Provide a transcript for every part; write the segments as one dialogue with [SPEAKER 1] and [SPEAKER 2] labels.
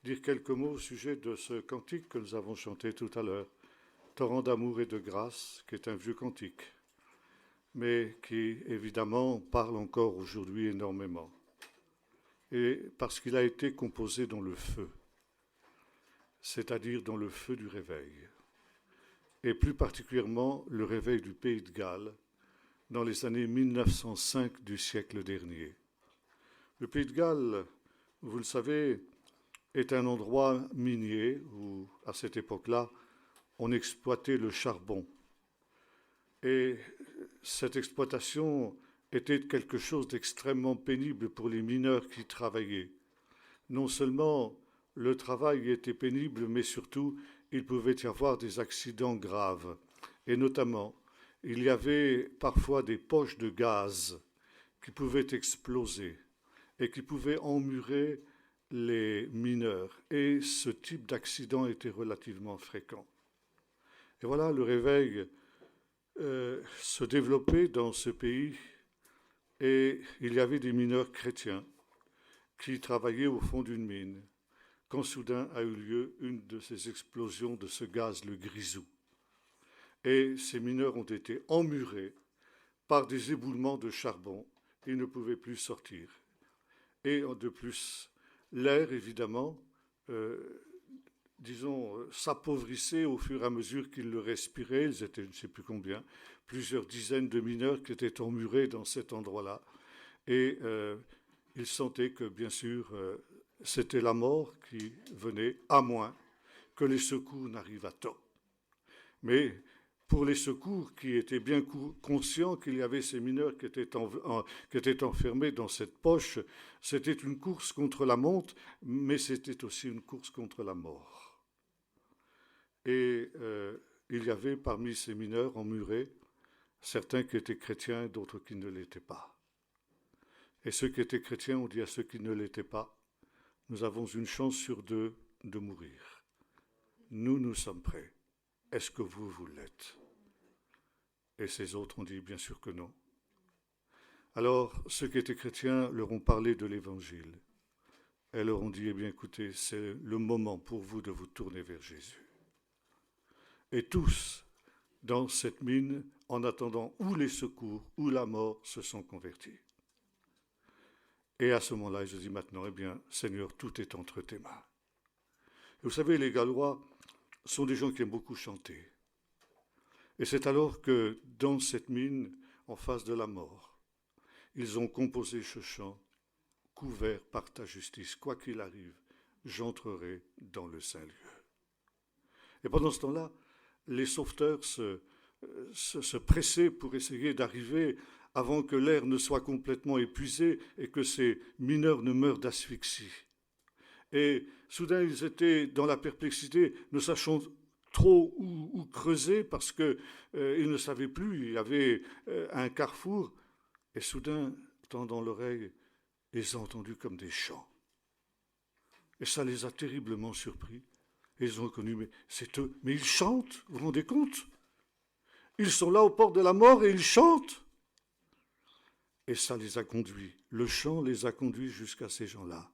[SPEAKER 1] dire quelques mots au sujet de ce cantique que nous avons chanté tout à l'heure, Torrent d'amour et de grâce, qui est un vieux cantique, mais qui évidemment parle encore aujourd'hui énormément. Et parce qu'il a été composé dans le feu, c'est-à-dire dans le feu du réveil, et plus particulièrement le réveil du Pays de Galles dans les années 1905 du siècle dernier. Le Pays de Galles, vous le savez, est un endroit minier où, à cette époque-là, on exploitait le charbon. Et cette exploitation était quelque chose d'extrêmement pénible pour les mineurs qui travaillaient. Non seulement le travail était pénible, mais surtout il pouvait y avoir des accidents graves. Et notamment, il y avait parfois des poches de gaz qui pouvaient exploser et qui pouvaient emmurer les mineurs. Et ce type d'accident était relativement fréquent. Et voilà, le réveil se développait dans ce pays et il y avait des mineurs chrétiens qui travaillaient au fond d'une mine quand soudain a eu lieu une de ces explosions de ce gaz, le grisou. Et ces mineurs ont été emmurés par des éboulements de charbon. Ils ne pouvaient plus sortir. Et de plus, l'air, évidemment, s'appauvrissait au fur et à mesure qu'ils le respiraient. Ils étaient, je ne sais plus combien, plusieurs dizaines de mineurs qui étaient emmurés dans cet endroit-là. Et ils sentaient que, bien sûr, c'était la mort qui venait, à moins que les secours n'arrivent à temps. Mais pour les secours qui étaient bien conscients qu'il y avait ces mineurs qui étaient enfermés dans cette poche, c'était une course contre la montre, mais c'était aussi une course contre la mort. Et il y avait parmi ces mineurs emmurés certains qui étaient chrétiens et d'autres qui ne l'étaient pas. Et ceux qui étaient chrétiens ont dit à ceux qui ne l'étaient pas, nous avons une chance sur deux de mourir. Nous sommes prêts. Est-ce que vous l'êtes? Et ces autres ont dit bien sûr que non. Alors ceux qui étaient chrétiens leur ont parlé de l'Évangile. Et leur ont dit, eh bien écoutez, c'est le moment pour vous de vous tourner vers Jésus. Et tous, dans cette mine, en attendant ou les secours ou la mort, se sont convertis. Et à ce moment-là, je dis maintenant, eh bien, Seigneur, tout est entre tes mains. Et vous savez, les Gallois sont des gens qui aiment beaucoup chanter. Et c'est alors que, dans cette mine, en face de la mort, ils ont composé ce chant, couvert par ta justice, quoi qu'il arrive, j'entrerai dans le Saint-Lieu. Et pendant ce temps-là, les sauveteurs se pressaient pour essayer d'arriver avant que l'air ne soit complètement épuisé et que ces mineurs ne meurent d'asphyxie. Et soudain, ils étaient dans la perplexité, ne sachant trop où creuser parce qu'ils ne savaient plus. Il y avait un carrefour. Et soudain, tendant l'oreille, ils ont entendu comme des chants. Et ça les a terriblement surpris. Et ils ont reconnu, mais c'est eux. Mais ils chantent, vous vous rendez compte? Ils sont là au port de la mort et ils chantent. Et ça les a conduits. Le chant les a conduits jusqu'à ces gens-là.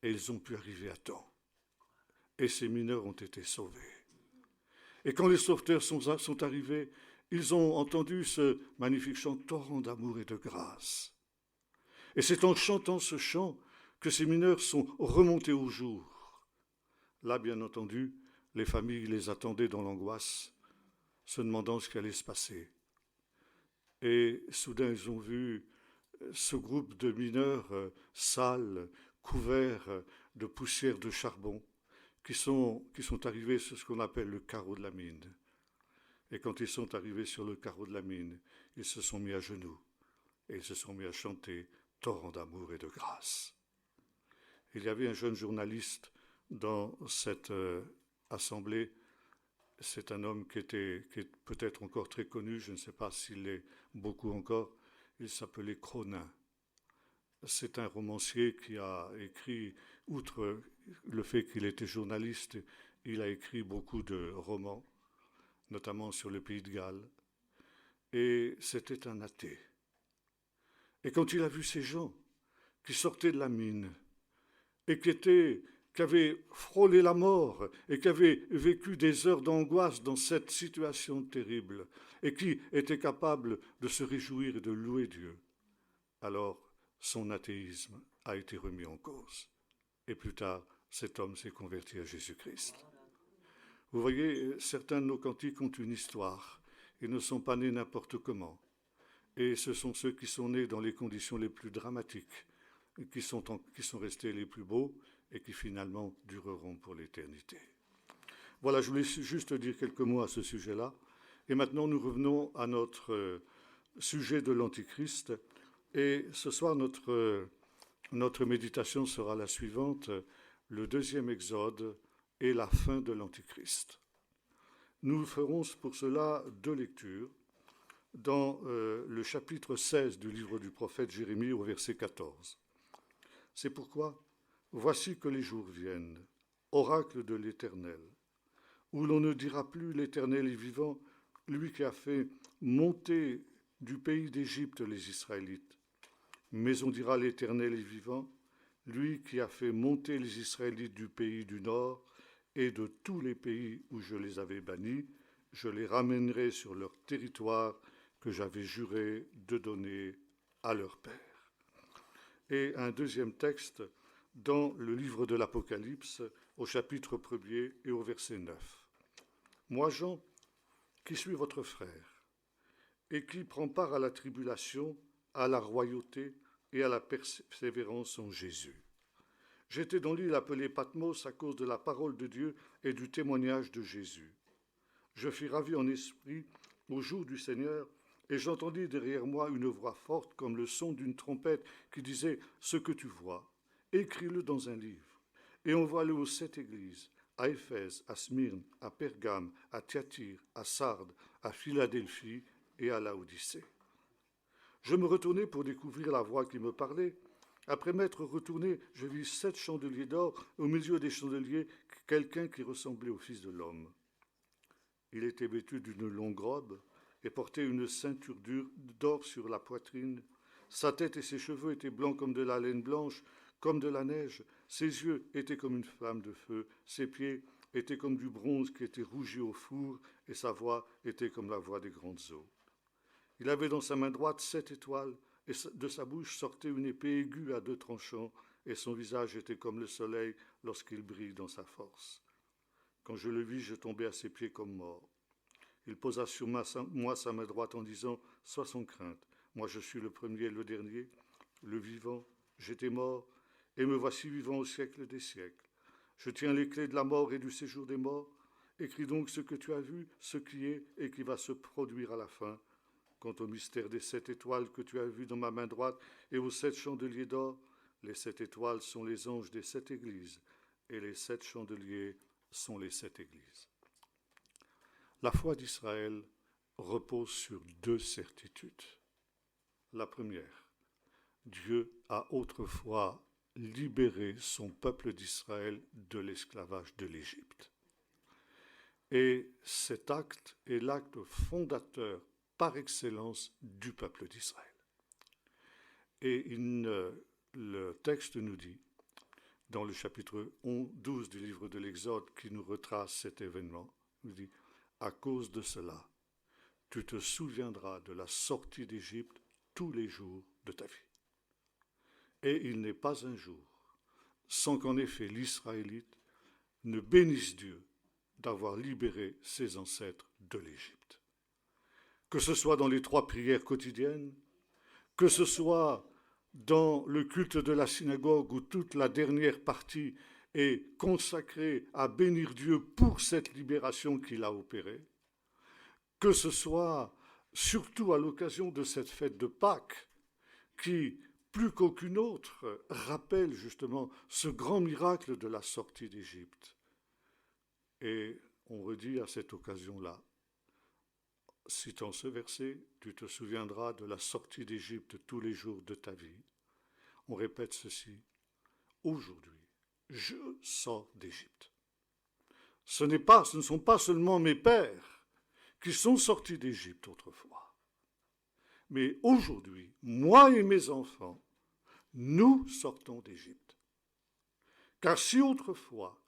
[SPEAKER 1] Et ils ont pu arriver à temps. Et ces mineurs ont été sauvés. Et quand les sauveteurs sont arrivés, ils ont entendu ce magnifique chant, torrent d'amour et de grâce. Et c'est en chantant ce chant que ces mineurs sont remontés au jour. Là, bien entendu, les familles les attendaient dans l'angoisse, se demandant ce qui allait se passer. Et soudain, ils ont vu ce groupe de mineurs sales, couverts de poussière de charbon, qui sont arrivés sur ce qu'on appelle le carreau de la mine. Et quand ils sont arrivés sur le carreau de la mine, ils se sont mis à genoux et ils se sont mis à chanter « Torrent d'amour et de grâce ». Il y avait un jeune journaliste dans cette assemblée. C'est un homme qui est peut-être encore très connu, je ne sais pas s'il l'est beaucoup encore. Il s'appelait Cronin. C'est un romancier qui a écrit, outre le fait qu'il était journaliste, il a écrit beaucoup de romans, notamment sur le Pays de Galles. Et c'était un athée. Et quand il a vu ces gens qui sortaient de la mine et qui étaient qui avait frôlé la mort et qui avait vécu des heures d'angoisse dans cette situation terrible et qui était capable de se réjouir et de louer Dieu, alors son athéisme a été remis en cause. Et plus tard, cet homme s'est converti à Jésus-Christ. Vous voyez, certains de nos cantiques ont une histoire. Ils ne sont pas nés n'importe comment. Et ce sont ceux qui sont nés dans les conditions les plus dramatiques, qui sont restés les plus beaux et qui finalement dureront pour l'éternité. Voilà, je voulais juste dire quelques mots à ce sujet-là. Et maintenant, nous revenons à notre sujet de l'Antichrist. Et ce soir, notre méditation sera la suivante, le deuxième Exode et la fin de l'Antichrist. Nous ferons pour cela deux lectures dans le chapitre 16 du livre du prophète Jérémie au verset 14. C'est pourquoi, voici que les jours viennent, oracle de l'Éternel, où l'on ne dira plus l'Éternel est vivant, lui qui a fait monter du pays d'Égypte les Israélites, mais on dira l'Éternel est vivant, lui qui a fait monter les Israélites du pays du Nord et de tous les pays où je les avais bannis, je les ramènerai sur leur territoire que j'avais juré de donner à leur père. Et un deuxième texte dans le livre de l'Apocalypse, au chapitre 1er et au verset 9. Moi, Jean, qui suis votre frère, et qui prend part à la tribulation, à la royauté et à la persévérance en Jésus. J'étais dans l'île appelée Patmos à cause de la parole de Dieu et du témoignage de Jésus. Je fus ravi en esprit au jour du Seigneur, et j'entendis derrière moi une voix forte comme le son d'une trompette qui disait « Ce que tu vois, écris-le dans un livre, et envoie-le aux 7 églises, à Éphèse, à Smyrne, à Pergame, à Thyatire, à Sardes, à Philadelphie et à Laodicée. » Je me retournai pour découvrir la voix qui me parlait. Après m'être retourné, je vis 7 chandeliers d'or, au milieu des chandeliers, quelqu'un qui ressemblait au Fils de l'homme. Il était vêtu d'une longue robe et portait une ceinture d'or sur la poitrine. Sa tête et ses cheveux étaient blancs comme de la laine blanche, comme de la neige. Ses yeux étaient comme une flamme de feu. Ses pieds étaient comme du bronze qui était rougi au four, et sa voix était comme la voix des grandes eaux. Il avait dans sa main droite 7 étoiles, et de sa bouche sortait une épée aiguë à 2 tranchants, et son visage était comme le soleil lorsqu'il brille dans sa force. Quand je le vis, je tombai à ses pieds comme mort. Il posa sur moi sa main droite en disant « Sois sans crainte, moi je suis le premier et le dernier, le vivant, j'étais mort, et me voici vivant au siècle des siècles. Je tiens les clés de la mort et du séjour des morts. Écris donc ce que tu as vu, ce qui est et qui va se produire à la fin. Quant au mystère des 7 étoiles que tu as vues dans ma main droite et aux 7 chandeliers d'or, les 7 étoiles sont les anges des 7 églises, et les 7 chandeliers sont les 7 églises. » La foi d'Israël repose sur 2 certitudes. La première, Dieu a autrefois libéré son peuple d'Israël de l'esclavage de l'Égypte. Et cet acte est l'acte fondateur par excellence du peuple d'Israël. Et le texte nous dit, dans le chapitre 12 du livre de l'Exode qui nous retrace cet événement, nous dit « À cause de cela, tu te souviendras de la sortie d'Égypte tous les jours de ta vie. » Et il n'est pas un jour sans qu'en effet l'Israélite ne bénisse Dieu d'avoir libéré ses ancêtres de l'Égypte. Que ce soit dans les 3 prières quotidiennes, que ce soit dans le culte de la synagogue où toute la dernière partie est consacrée à bénir Dieu pour cette libération qu'il a opérée, que ce soit surtout à l'occasion de cette fête de Pâques qui, plus qu'aucune autre, rappelle justement ce grand miracle de la sortie d'Égypte. Et on redit à cette occasion-là, citant ce verset, tu te souviendras de la sortie d'Égypte tous les jours de ta vie. On répète ceci, aujourd'hui, je sors d'Égypte. Ce ne sont pas seulement mes pères qui sont sortis d'Égypte autrefois, mais aujourd'hui, moi et mes enfants, nous sortons d'Égypte. Car si autrefois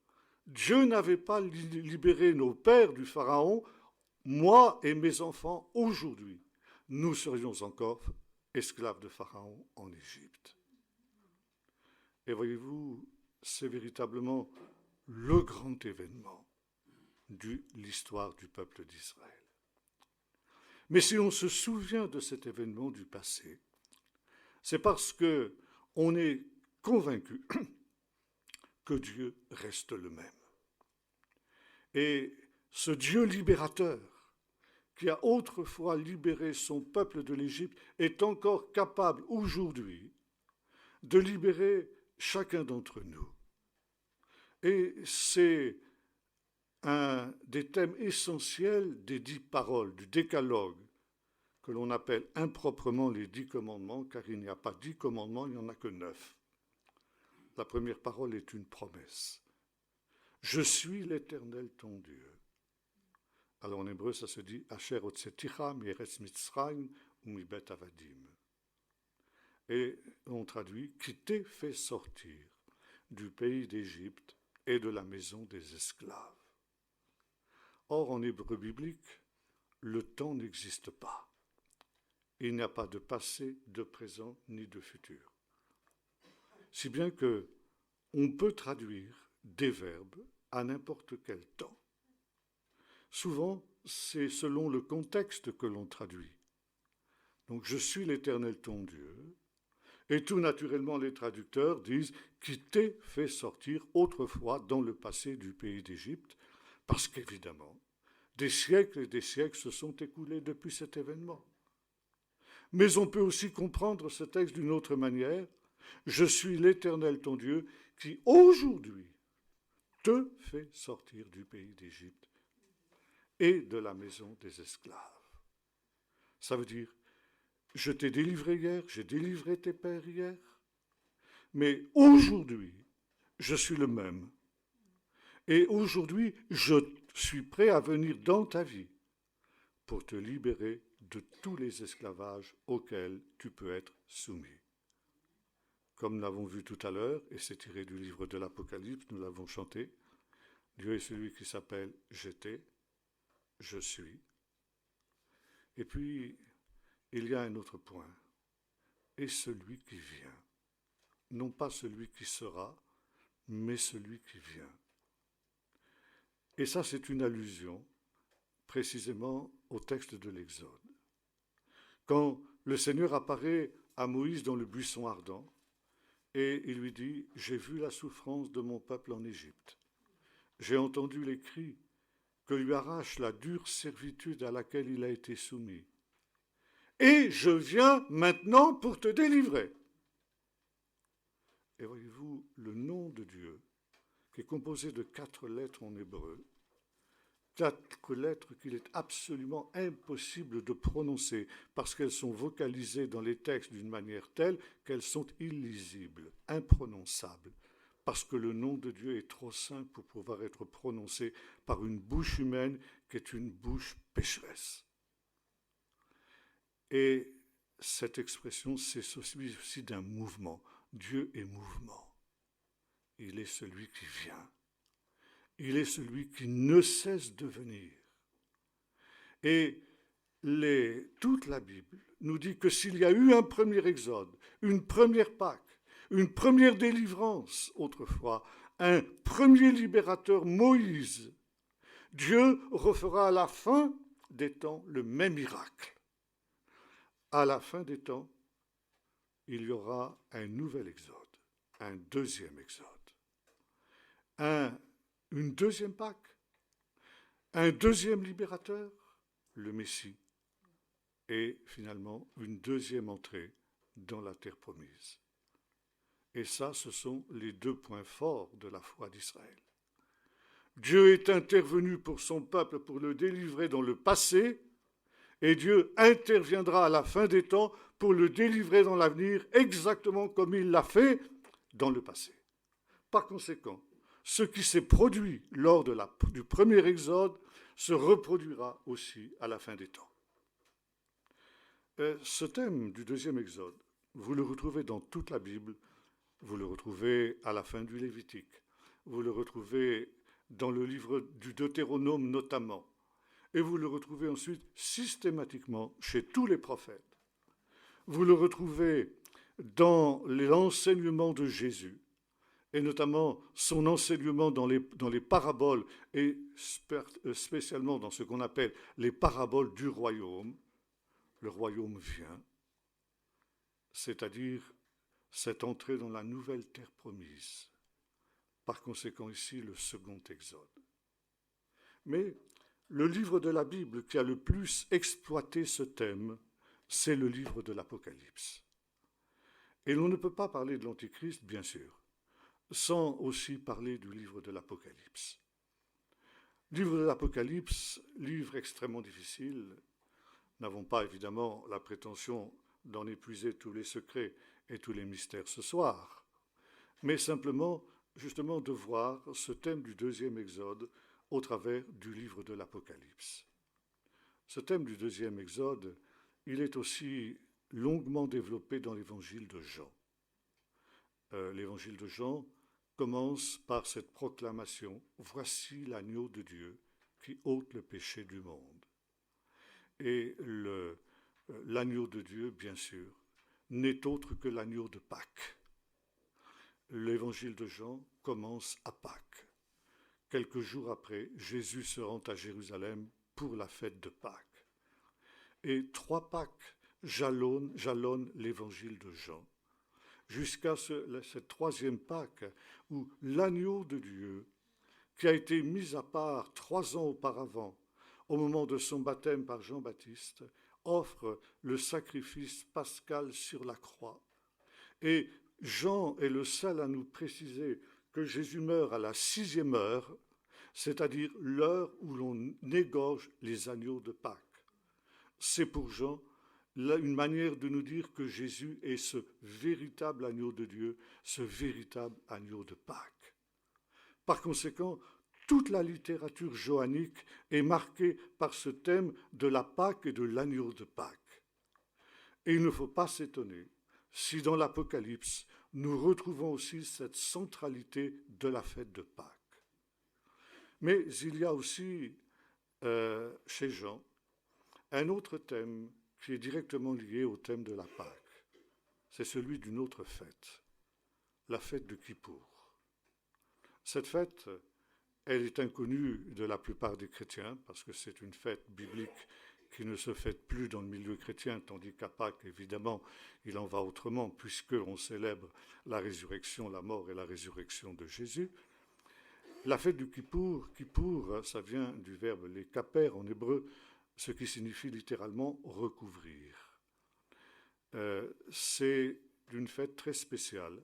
[SPEAKER 1] Dieu n'avait pas libéré nos pères du Pharaon, moi et mes enfants, aujourd'hui, nous serions encore esclaves de Pharaon en Égypte. Et voyez-vous, c'est véritablement le grand événement de l'histoire du peuple d'Israël. Mais si on se souvient de cet événement du passé, c'est parce qu'on est convaincu que Dieu reste le même. Et ce Dieu libérateur, qui a autrefois libéré son peuple de l'Égypte, est encore capable aujourd'hui de libérer chacun d'entre nous. Et c'est un des thèmes essentiels des 10 paroles, du décalogue, que l'on appelle improprement les 10 commandements, car il n'y a pas 10 commandements, il n'y en a que 9. La première parole est une promesse. Je suis l'Éternel ton Dieu. Alors en hébreu, ça se dit Asher otseticha mieretz Mitzrayim umibet avadim. Et on traduit qui t'ai fait sortir du pays d'Égypte et de la maison des esclaves. Or, en hébreu biblique, le temps n'existe pas. Il n'y a pas de passé, de présent, ni de futur. Si bien que on peut traduire des verbes à n'importe quel temps. Souvent, c'est selon le contexte que l'on traduit. Donc, je suis l'Éternel ton Dieu. Et tout naturellement, les traducteurs disent qui t'ait fait sortir autrefois dans le passé du pays d'Égypte, parce qu'évidemment, des siècles et des siècles se sont écoulés depuis cet événement. Mais on peut aussi comprendre ce texte d'une autre manière. Je suis l'Éternel ton Dieu qui aujourd'hui te fait sortir du pays d'Égypte et de la maison des esclaves. Ça veut dire, je t'ai délivré hier, j'ai délivré tes pères hier, mais aujourd'hui, je suis le même. Et aujourd'hui, je suis prêt à venir dans ta vie pour te libérer de tous les esclavages auxquels tu peux être soumis. Comme nous l'avons vu tout à l'heure, et c'est tiré du livre de l'Apocalypse, nous l'avons chanté, Dieu est celui qui s'appelle J'étais, je suis. Et puis, il y a un autre point, et celui qui vient. Non pas celui qui sera, mais celui qui vient. Et ça, c'est une allusion précisément au texte de l'Exode. Quand le Seigneur apparaît à Moïse dans le buisson ardent, et il lui dit « J'ai vu la souffrance de mon peuple en Égypte. J'ai entendu les cris que lui arrache la dure servitude à laquelle il a été soumis. Et je viens maintenant pour te délivrer. » Et voyez-vous, le nom de Dieu, qui est composé de 4 lettres en hébreu, 4 lettres qu'il est absolument impossible de prononcer parce qu'elles sont vocalisées dans les textes d'une manière telle qu'elles sont illisibles, imprononçables, parce que le nom de Dieu est trop saint pour pouvoir être prononcé par une bouche humaine qui est une bouche pécheresse. Et cette expression, c'est aussi d'un mouvement. Dieu est mouvement. Il est celui qui vient. Il est celui qui ne cesse de venir. Et toute la Bible nous dit que s'il y a eu un premier exode, une première Pâque, une première délivrance autrefois, un premier libérateur Moïse, Dieu refera à la fin des temps le même miracle. À la fin des temps, il y aura un nouvel exode, un deuxième exode, une deuxième Pâque, un deuxième libérateur, le Messie, et finalement une deuxième entrée dans la terre promise. Et ça, ce sont les 2 points forts de la foi d'Israël. Dieu est intervenu pour son peuple pour le délivrer dans le passé, et Dieu interviendra à la fin des temps pour le délivrer dans l'avenir, exactement comme il l'a fait dans le passé. Par conséquent, ce qui s'est produit lors du premier exode se reproduira aussi à la fin des temps. Ce thème du deuxième exode, vous le retrouvez dans toute la Bible, vous le retrouvez à la fin du Lévitique, vous le retrouvez dans le livre du Deutéronome notamment, et vous le retrouvez ensuite systématiquement chez tous les prophètes. Vous le retrouvez dans l'enseignement de Jésus, et notamment son enseignement dans les paraboles, et spécialement dans ce qu'on appelle les paraboles du royaume. Le royaume vient, c'est-à-dire cette entrée dans la nouvelle terre promise. Par conséquent, ici, le second exode. Mais le livre de la Bible qui a le plus exploité ce thème, c'est le livre de l'Apocalypse. Et l'on ne peut pas parler de l'Antichrist, bien sûr, sans aussi parler du livre de l'Apocalypse. Livre de l'Apocalypse, livre extrêmement difficile. Nous n'avons pas évidemment la prétention d'en épuiser tous les secrets et tous les mystères ce soir, mais simplement, justement, de voir ce thème du deuxième exode au travers du livre de l'Apocalypse. Ce thème du deuxième exode, il est aussi longuement développé dans l'évangile de Jean. L'évangile de Jean commence par cette proclamation « Voici l'agneau de Dieu qui ôte le péché du monde ». Et l'agneau de Dieu, bien sûr, n'est autre que l'agneau de Pâques. L'évangile de Jean commence à Pâques. Quelques jours après, Jésus se rend à Jérusalem pour la fête de Pâques. Et 3 Pâques jalonnent l'évangile de Jean, jusqu'à cette 3e Pâque où l'agneau de Dieu, qui a été mis à part 3 ans auparavant, au moment de son baptême par Jean-Baptiste, offre le sacrifice pascal sur la croix. Et Jean est le seul à nous préciser que Jésus meurt à la 6e heure, c'est-à-dire l'heure où l'on égorge les agneaux de Pâques. C'est pour Jean une manière de nous dire que Jésus est ce véritable agneau de Dieu, ce véritable agneau de Pâques. Par conséquent, toute la littérature johannique est marquée par ce thème de la Pâque et de l'agneau de Pâques. Et il ne faut pas s'étonner si dans l'Apocalypse, nous retrouvons aussi cette centralité de la fête de Pâques. Mais il y a aussi, chez Jean, un autre thème qui est directement lié au thème de la Pâque. C'est celui d'une autre fête, la fête de Kippour. Cette fête, elle est inconnue de la plupart des chrétiens, parce que c'est une fête biblique qui ne se fête plus dans le milieu chrétien, tandis qu'à Pâques, évidemment, il en va autrement, puisqu'on célèbre la résurrection, la mort et la résurrection de Jésus. La fête du Kippour, ça vient du verbe les kaper en hébreu, ce qui signifie littéralement recouvrir. C'est une fête très spéciale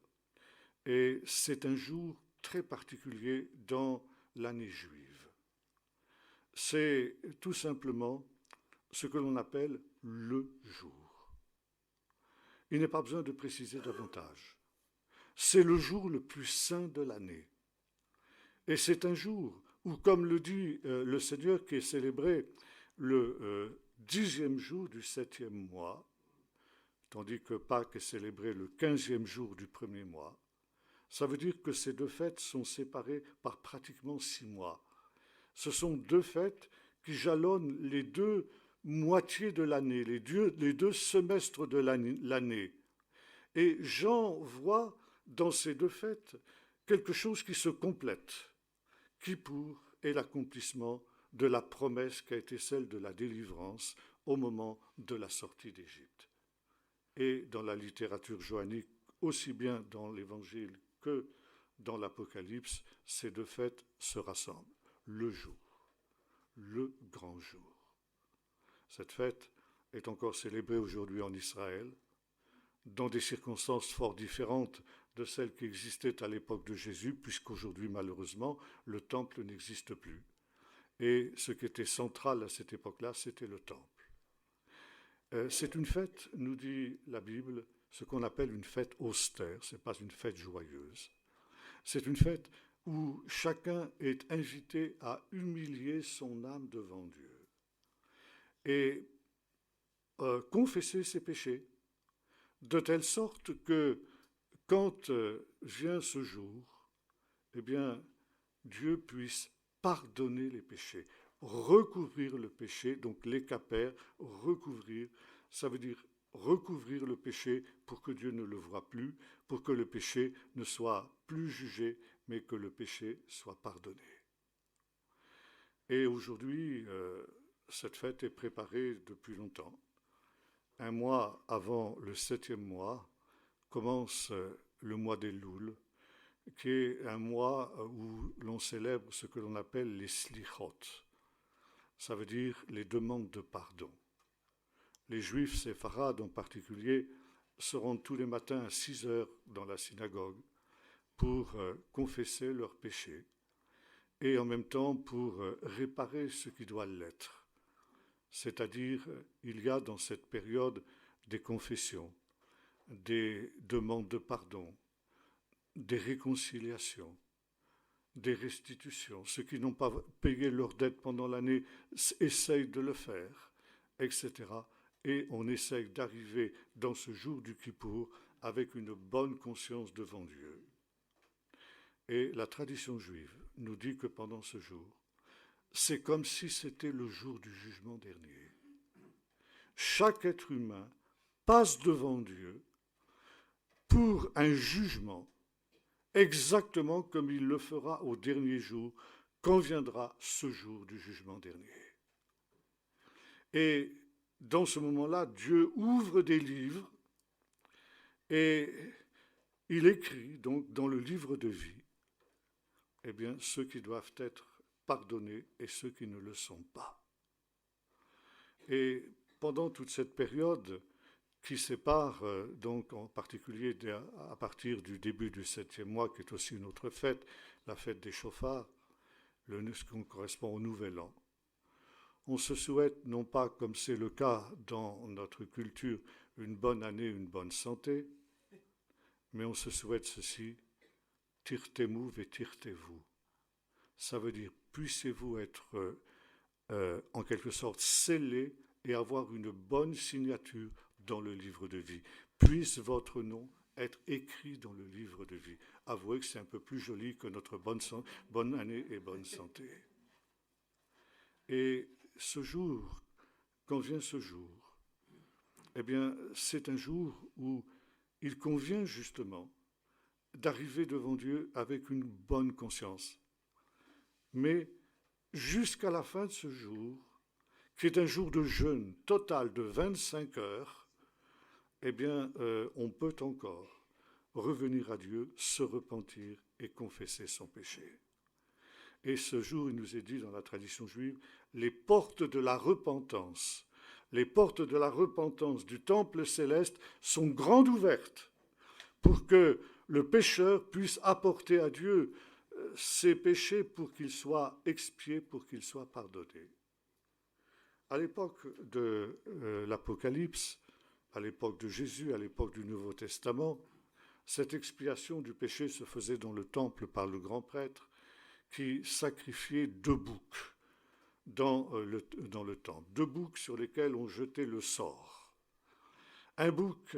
[SPEAKER 1] et c'est un jour très particulier dans l'année juive. C'est tout simplement ce que l'on appelle le jour. Il n'est pas besoin de préciser davantage. C'est le jour le plus saint de l'année. Et c'est un jour où, comme le dit le Seigneur, qui est célébré le 10e jour du 7e mois, tandis que Pâques est célébré le 15e jour du 1er mois, ça veut dire que ces 2 fêtes sont séparées par pratiquement 6 mois. Ce sont 2 fêtes qui jalonnent les 2 moitiés de l'année, les 2 semestres de l'année. Et Jean voit dans ces 2 fêtes quelque chose qui se complète. Kippour est l'accomplissement de la promesse qui a été celle de la délivrance au moment de la sortie d'Égypte. Et dans la littérature johannique, aussi bien dans l'Évangile que dans l'Apocalypse, ces 2 fêtes se rassemblent. Le jour, le grand jour. Cette fête est encore célébrée aujourd'hui en Israël, dans des circonstances fort différentes de celles qui existaient à l'époque de Jésus, puisqu'aujourd'hui, malheureusement, le temple n'existe plus. Et ce qui était central à cette époque-là, c'était le temple. C'est une fête, nous dit la Bible, ce qu'on appelle une fête austère, ce n'est pas une fête joyeuse. C'est une fête où chacun est invité à humilier son âme devant Dieu et confesser ses péchés, de telle sorte que quand vient ce jour, eh bien, Dieu puisse pardonner les péchés, recouvrir le péché, donc les capères, recouvrir, ça veut dire recouvrir le péché pour que Dieu ne le voie plus, pour que le péché ne soit plus jugé, mais que le péché soit pardonné. Et aujourd'hui, cette fête est préparée depuis longtemps. Un mois avant le 7e mois commence le mois d'Elul, qui est un mois où l'on célèbre ce que l'on appelle les slichot. Ça veut dire les demandes de pardon. Les juifs séfarades en particulier se rendent tous les matins à 6 heures dans la synagogue pour confesser leurs péchés et en même temps pour réparer ce qui doit l'être. C'est-à-dire, il y a dans cette période des confessions, des demandes de pardon, des réconciliations, des restitutions. Ceux qui n'ont pas payé leurs dettes pendant l'année essayent de le faire, etc. Et on essaye d'arriver dans ce jour du Kippour avec une bonne conscience devant Dieu. Et la tradition juive nous dit que pendant ce jour, c'est comme si c'était le jour du jugement dernier. Chaque être humain passe devant Dieu pour un jugement exactement comme il le fera au dernier jour, quand viendra ce jour du jugement dernier. Et dans ce moment-là, Dieu ouvre des livres et il écrit donc dans le livre de vie, eh bien, ceux qui doivent être pardonnés et ceux qui ne le sont pas. Et pendant toute cette période qui sépare donc en particulier à partir du début du 7e mois, qui est aussi une autre fête, la fête des chauffards, ce qui correspond au Nouvel An. On se souhaite, non pas comme c'est le cas dans notre culture, une bonne année, une bonne santé, mais on se souhaite ceci, tirtemu vetirtevu. Ça veut dire, puissiez-vous être en quelque sorte scellé et avoir une bonne signature dans le livre de vie. Puisse votre nom être écrit dans le livre de vie. Avouez que c'est un peu plus joli que notre bonne année et bonne santé. Et ce jour, quand vient ce jour, eh bien, c'est un jour où il convient justement d'arriver devant Dieu avec une bonne conscience. Mais jusqu'à la fin de ce jour, qui est un jour de jeûne total de 25 heures, eh bien, on peut encore revenir à Dieu, se repentir et confesser son péché. Et ce jour, il nous est dit dans la tradition juive, les portes de la repentance du temple céleste sont grandes ouvertes pour que le pécheur puisse apporter à Dieu ses péchés pour qu'ils soient expiés, pour qu'ils soient pardonnés. À l'époque de l'Apocalypse, à l'époque de Jésus, à l'époque du Nouveau Testament, cette expiation du péché se faisait dans le temple par le grand prêtre qui sacrifiait 2 boucs dans le temple. 2 boucs sur lesquels on jetait le sort. Un bouc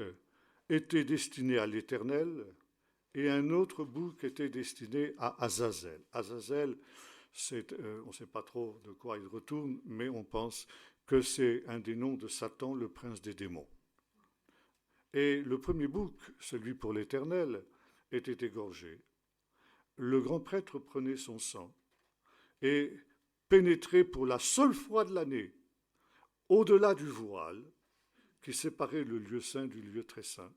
[SPEAKER 1] était destiné à l'Éternel et un autre bouc était destiné à Azazel. Azazel, on ne sait pas trop de quoi il retourne, mais on pense que c'est un des noms de Satan, le prince des démons. Et le premier bouc, celui pour l'Éternel, était égorgé. Le grand prêtre prenait son sang et pénétrait pour la seule fois de l'année au-delà du voile qui séparait le lieu saint du lieu très saint.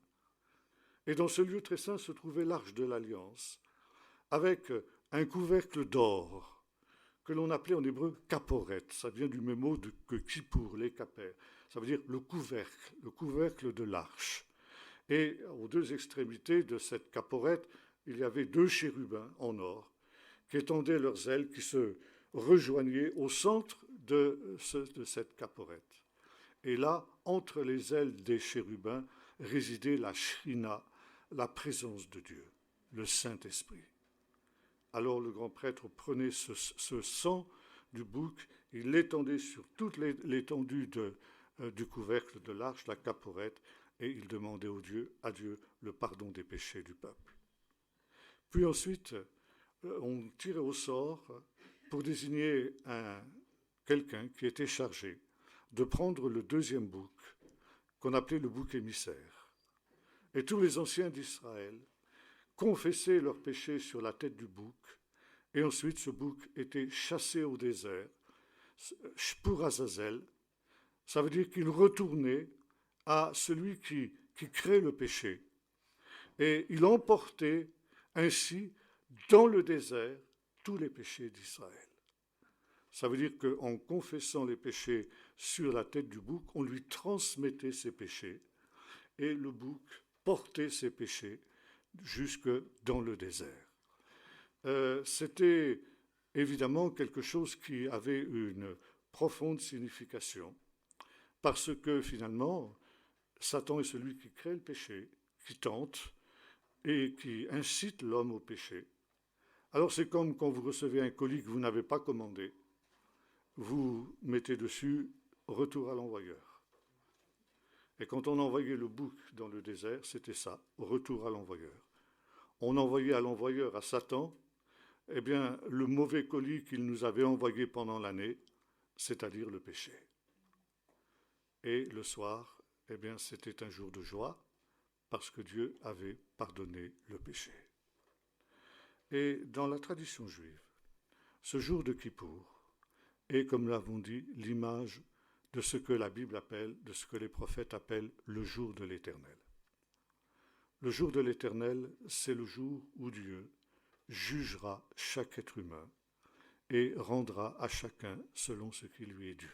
[SPEAKER 1] Et dans ce lieu très saint se trouvait l'arche de l'Alliance, avec un couvercle d'or que l'on appelait en hébreu kaporet. Ça vient du même mot que kippour, les capères. Ça veut dire le couvercle de l'arche. Et aux 2 extrémités de cette caporette, il y avait 2 chérubins en or qui étendaient leurs ailes, qui se rejoignaient au centre de cette caporette. Et là, entre les ailes des chérubins, résidait la shrina, la présence de Dieu, le Saint-Esprit. Alors le grand prêtre prenait ce sang du bouc, il l'étendait sur toute l'étendue du couvercle de l'arche, la caporette, et il demandait à Dieu le pardon des péchés du peuple. Puis ensuite, on tirait au sort pour désigner quelqu'un qui était chargé de prendre le deuxième bouc, qu'on appelait le bouc émissaire. Et tous les anciens d'Israël confessaient leurs péchés sur la tête du bouc, et ensuite ce bouc était chassé au désert pour Azazel. Ça veut dire qu'il retournait à celui qui crée le péché. Et il emportait ainsi dans le désert tous les péchés d'Israël. Ça veut dire qu'en confessant les péchés sur la tête du bouc, on lui transmettait ses péchés et le bouc portait ses péchés jusque dans le désert. C'était évidemment quelque chose qui avait une profonde signification parce que finalement, Satan est celui qui crée le péché, qui tente et qui incite l'homme au péché. Alors c'est comme quand vous recevez un colis que vous n'avez pas commandé, vous mettez dessus « Retour à l'envoyeur ». Et quand on envoyait le bouc dans le désert, c'était ça, « Retour à l'envoyeur ». On envoyait à l'envoyeur, à Satan, eh bien, le mauvais colis qu'il nous avait envoyé pendant l'année, c'est-à-dire le péché. Et le soir, eh bien, c'était un jour de joie, parce que Dieu avait pardonné le péché. Et dans la tradition juive, ce jour de Kippour est, comme l'avons dit, l'image de ce que la Bible appelle, de ce que les prophètes appellent le jour de l'Éternel. Le jour de l'Éternel, c'est le jour où Dieu jugera chaque être humain et rendra à chacun selon ce qui lui est dû.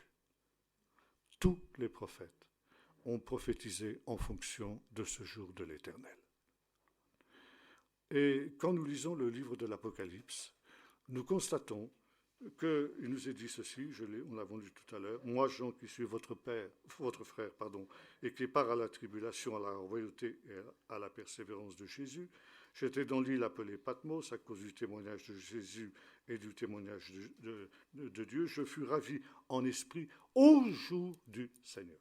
[SPEAKER 1] Tous les prophètes ont prophétisé en fonction de ce jour de l'Éternel. Et quand nous lisons le livre de l'Apocalypse, nous constatons qu'il nous est dit ceci, on l'a vu tout à l'heure, moi Jean qui suis votre frère, et qui part à la tribulation, à la royauté et à la persévérance de Jésus, j'étais dans l'île appelée Patmos à cause du témoignage de Jésus et du témoignage de Dieu, je fus ravi en esprit au jour du Seigneur.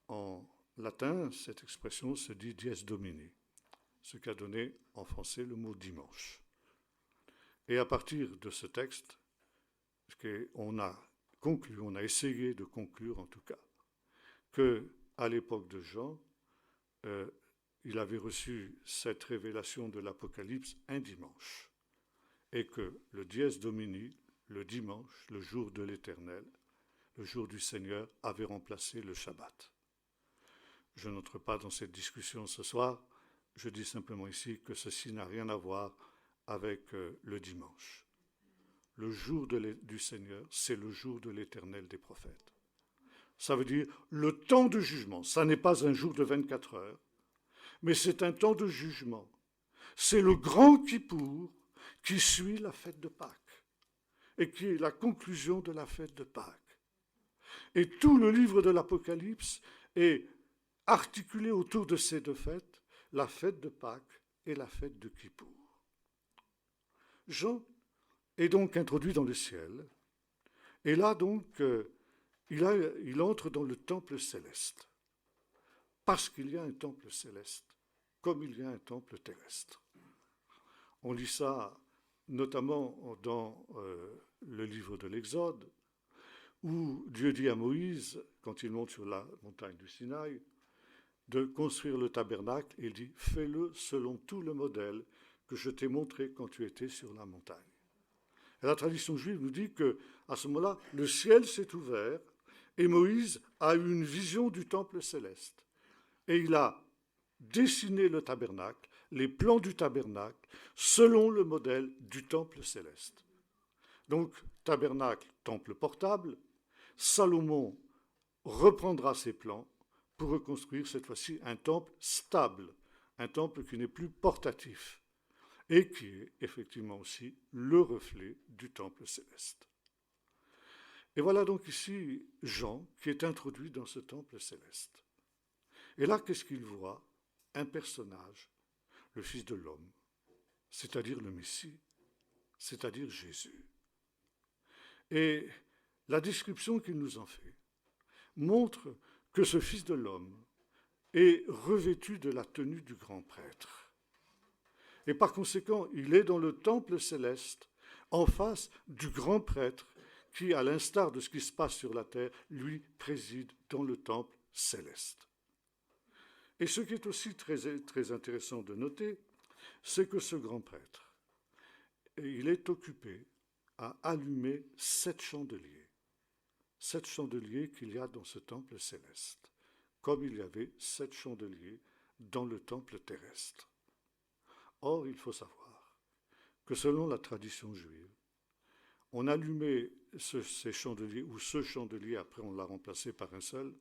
[SPEAKER 1] En latin, cette expression se dit dies domini, ce qu'a donné en français le mot dimanche. Et à partir de ce texte, on a essayé de conclure en tout cas, qu'à l'époque de Jean, il avait reçu cette révélation de l'Apocalypse un dimanche, et que le dies domini, le dimanche, le jour de l'Éternel, le jour du Seigneur, avait remplacé le Shabbat. Je n'entre pas dans cette discussion ce soir, je dis simplement ici que ceci n'a rien à voir avec le dimanche. Le jour du Seigneur, c'est le jour de l'Éternel des prophètes. Ça veut dire le temps de jugement. Ça n'est pas un jour de 24 heures, mais c'est un temps de jugement. C'est le grand Kippour qui suit la fête de Pâques et qui est la conclusion de la fête de Pâques. Et tout le livre de l'Apocalypse est articulé autour de ces deux fêtes, la fête de Pâques et la fête de Kippour. Jean est donc introduit dans le ciel, et là donc il entre dans le temple céleste, parce qu'il y a un temple céleste, comme il y a un temple terrestre. On lit ça notamment dans le livre de l'Exode, où Dieu dit à Moïse, quand il monte sur la montagne du Sinaï, de construire le tabernacle, et il dit « Fais-le selon tout le modèle que je t'ai montré quand tu étais sur la montagne. » Et la tradition juive nous dit qu'à ce moment-là, le ciel s'est ouvert et Moïse a eu une vision du temple céleste. Et il a dessiné le tabernacle, les plans du tabernacle, selon le modèle du temple céleste. Donc, tabernacle, temple portable, Salomon reprendra ses plans pour reconstruire cette fois-ci un temple stable, un temple qui n'est plus portatif et qui est effectivement aussi le reflet du temple céleste. Et voilà donc ici Jean qui est introduit dans ce temple céleste. Et là, qu'est-ce qu'il voit? Un personnage, le Fils de l'homme, c'est-à-dire le Messie, c'est-à-dire Jésus. Et la description qu'il nous en fait montre que ce Fils de l'homme est revêtu de la tenue du grand prêtre. Et par conséquent, il est dans le temple céleste, en face du grand prêtre, qui, à l'instar de ce qui se passe sur la terre, lui préside dans le temple céleste. Et ce qui est aussi très intéressant de noter, c'est que ce grand prêtre, il est occupé à allumer 7 chandeliers. 7 chandeliers qu'il y a dans ce temple céleste, comme il y avait 7 chandeliers dans le temple terrestre. Or, il faut savoir que selon la tradition juive, on allumait ces chandeliers, ou ce chandelier, après on l'a remplacé par un seul,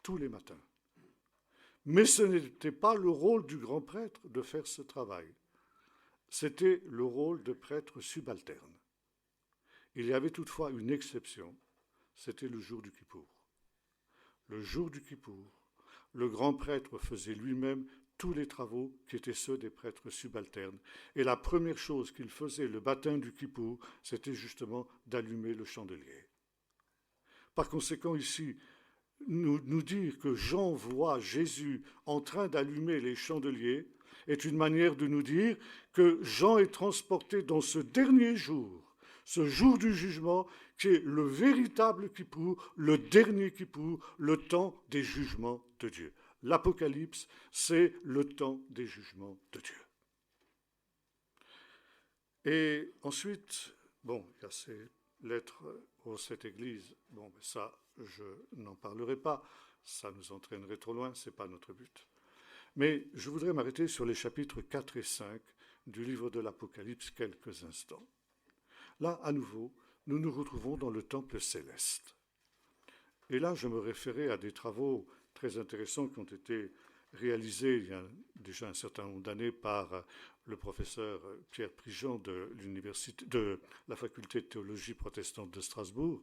[SPEAKER 1] tous les matins. Mais ce n'était pas le rôle du grand prêtre de faire ce travail. C'était le rôle de prêtre subalterne. Il y avait toutefois une exception, c'était le jour du Kippour. Le jour du Kippour, le grand prêtre faisait lui-même tous les travaux qui étaient ceux des prêtres subalternes. Et la première chose qu'il faisait, le matin du Kippour, c'était justement d'allumer le chandelier. Par conséquent, ici, nous dire que Jean voit Jésus en train d'allumer les chandeliers est une manière de nous dire que Jean est transporté dans ce dernier jour, ce jour du jugement, qui est le véritable Kippour, le dernier Kippour, le temps des jugements de Dieu. L'Apocalypse, c'est le temps des jugements de Dieu. Et ensuite, bon, il y a ces lettres aux 7 églises. Bon, ça, je n'en parlerai pas. Ça nous entraînerait trop loin, ce n'est pas notre but. Mais je voudrais m'arrêter sur les chapitres 4 et 5 du livre de l'Apocalypse quelques instants. Là, à nouveau, nous nous retrouvons dans le temple céleste. Et là, je me référais à des travaux très intéressants qui ont été réalisés il y a déjà un certain nombre d'années par le professeur Pierre Prigent de la faculté de théologie protestante de Strasbourg,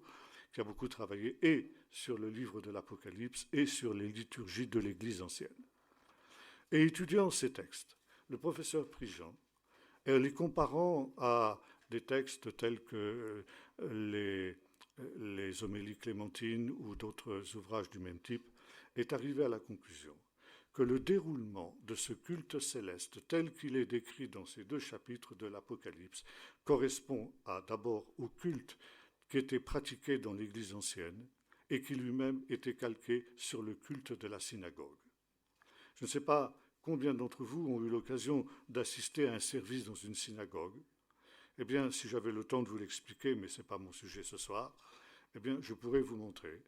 [SPEAKER 1] qui a beaucoup travaillé et sur le livre de l'Apocalypse et sur les liturgies de l'Église ancienne. Et étudiant ces textes, le professeur Prigent, les comparant à des textes tels que les homélies clémentines ou d'autres ouvrages du même type, est arrivé à la conclusion que le déroulement de ce culte céleste tel qu'il est décrit dans ces 2 chapitres de l'Apocalypse correspond d'abord au culte qui était pratiqué dans l'Église ancienne et qui lui-même était calqué sur le culte de la synagogue. Je ne sais pas combien d'entre vous ont eu l'occasion d'assister à un service dans une synagogue. Eh bien, si j'avais le temps de vous l'expliquer, mais ce n'est pas mon sujet ce soir, eh bien, je pourrais vous montrer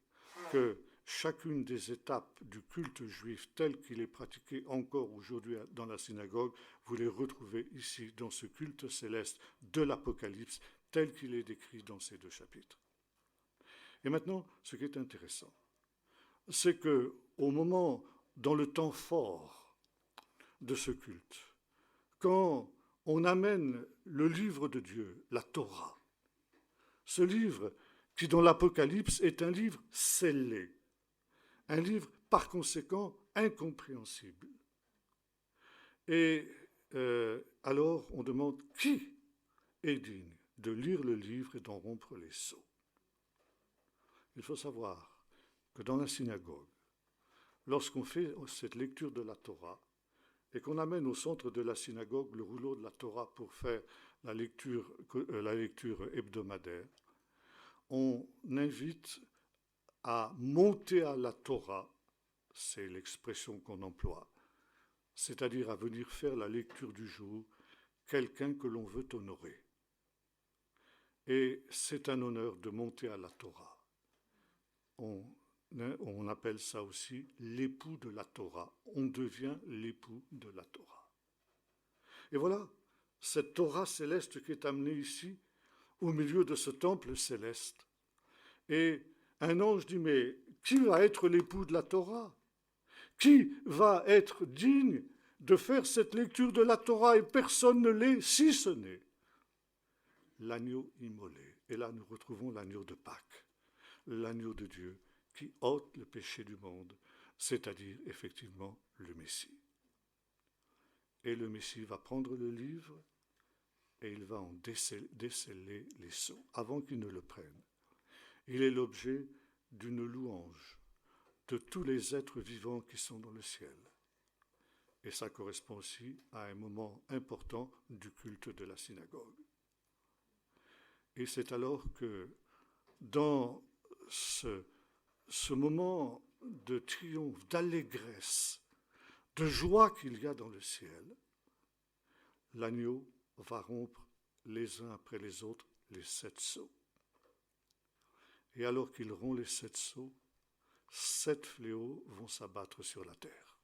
[SPEAKER 1] que chacune des étapes du culte juif tel qu'il est pratiqué encore aujourd'hui dans la synagogue, vous les retrouvez ici dans ce culte céleste de l'Apocalypse tel qu'il est décrit dans ces 2 chapitres. Et maintenant, ce qui est intéressant, c'est qu'au moment, dans le temps fort de ce culte, quand on amène le livre de Dieu, la Torah, ce livre qui dans l'Apocalypse est un livre scellé, un livre par conséquent incompréhensible. Et alors on demande qui est digne de lire le livre et d'en rompre les sceaux. Il faut savoir que dans la synagogue, lorsqu'on fait cette lecture de la Torah et qu'on amène au centre de la synagogue le rouleau de la Torah pour faire la lecture hebdomadaire, on invite à monter à la Torah, c'est l'expression qu'on emploie, c'est-à-dire à venir faire la lecture du jour, quelqu'un que l'on veut honorer. Et c'est un honneur de monter à la Torah. On appelle ça aussi l'époux de la Torah. On devient l'époux de la Torah. Et voilà, cette Torah céleste qui est amenée ici, au milieu de ce temple céleste. Et un ange dit, mais qui va être l'époux de la Torah? Qui va être digne de faire cette lecture de la Torah? Et personne ne l'est, si ce n'est l'agneau immolé. Et là, nous retrouvons l'agneau de Pâques, l'agneau de Dieu qui ôte le péché du monde, c'est-à-dire effectivement le Messie. Et le Messie va prendre le livre et il va en déceler les sceaux avant qu'il ne le prenne. Il est l'objet d'une louange de tous les êtres vivants qui sont dans le ciel. Et ça correspond aussi à un moment important du culte de la synagogue. Et c'est alors que dans ce moment de triomphe, d'allégresse, de joie qu'il y a dans le ciel, l'agneau va rompre les uns après les autres les 7 sceaux. Et alors qu'il rompt les 7 sceaux, 7 fléaux vont s'abattre sur la terre.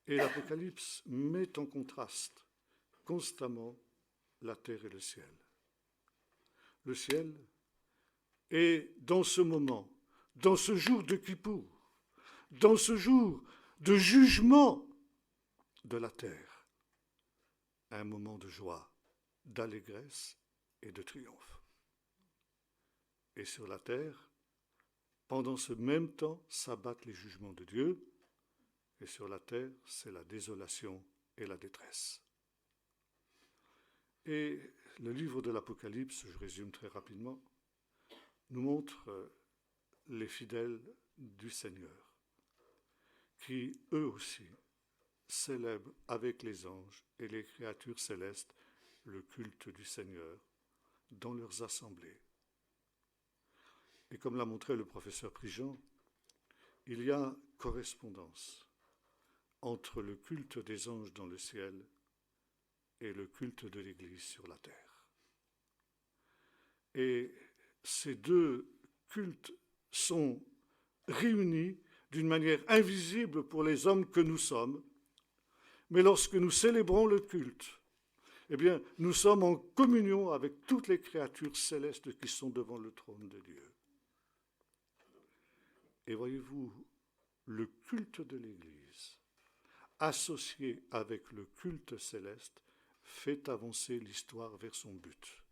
[SPEAKER 1] Et l'Apocalypse met en contraste constamment la terre et le ciel. Le ciel est dans ce moment, dans ce jour de Kippour, dans ce jour de jugement de la terre, un moment de joie, d'allégresse et de triomphe. Et sur la terre, pendant ce même temps, s'abattent les jugements de Dieu, et sur la terre, c'est la désolation et la détresse. Et le livre de l'Apocalypse, je résume très rapidement, nous montre les fidèles du Seigneur, qui, eux aussi, célèbrent avec les anges et les créatures célestes le culte du Seigneur dans leurs assemblées. Et comme l'a montré le professeur Prigent, il y a correspondance entre le culte des anges dans le ciel et le culte de l'Église sur la terre. Et ces deux cultes sont réunis d'une manière invisible pour les hommes que nous sommes, mais lorsque nous célébrons le culte, eh bien, nous sommes en communion avec toutes les créatures célestes qui sont devant le trône de Dieu. Et voyez-vous, le culte de l'Église, associé avec le culte céleste, fait avancer l'histoire vers son but.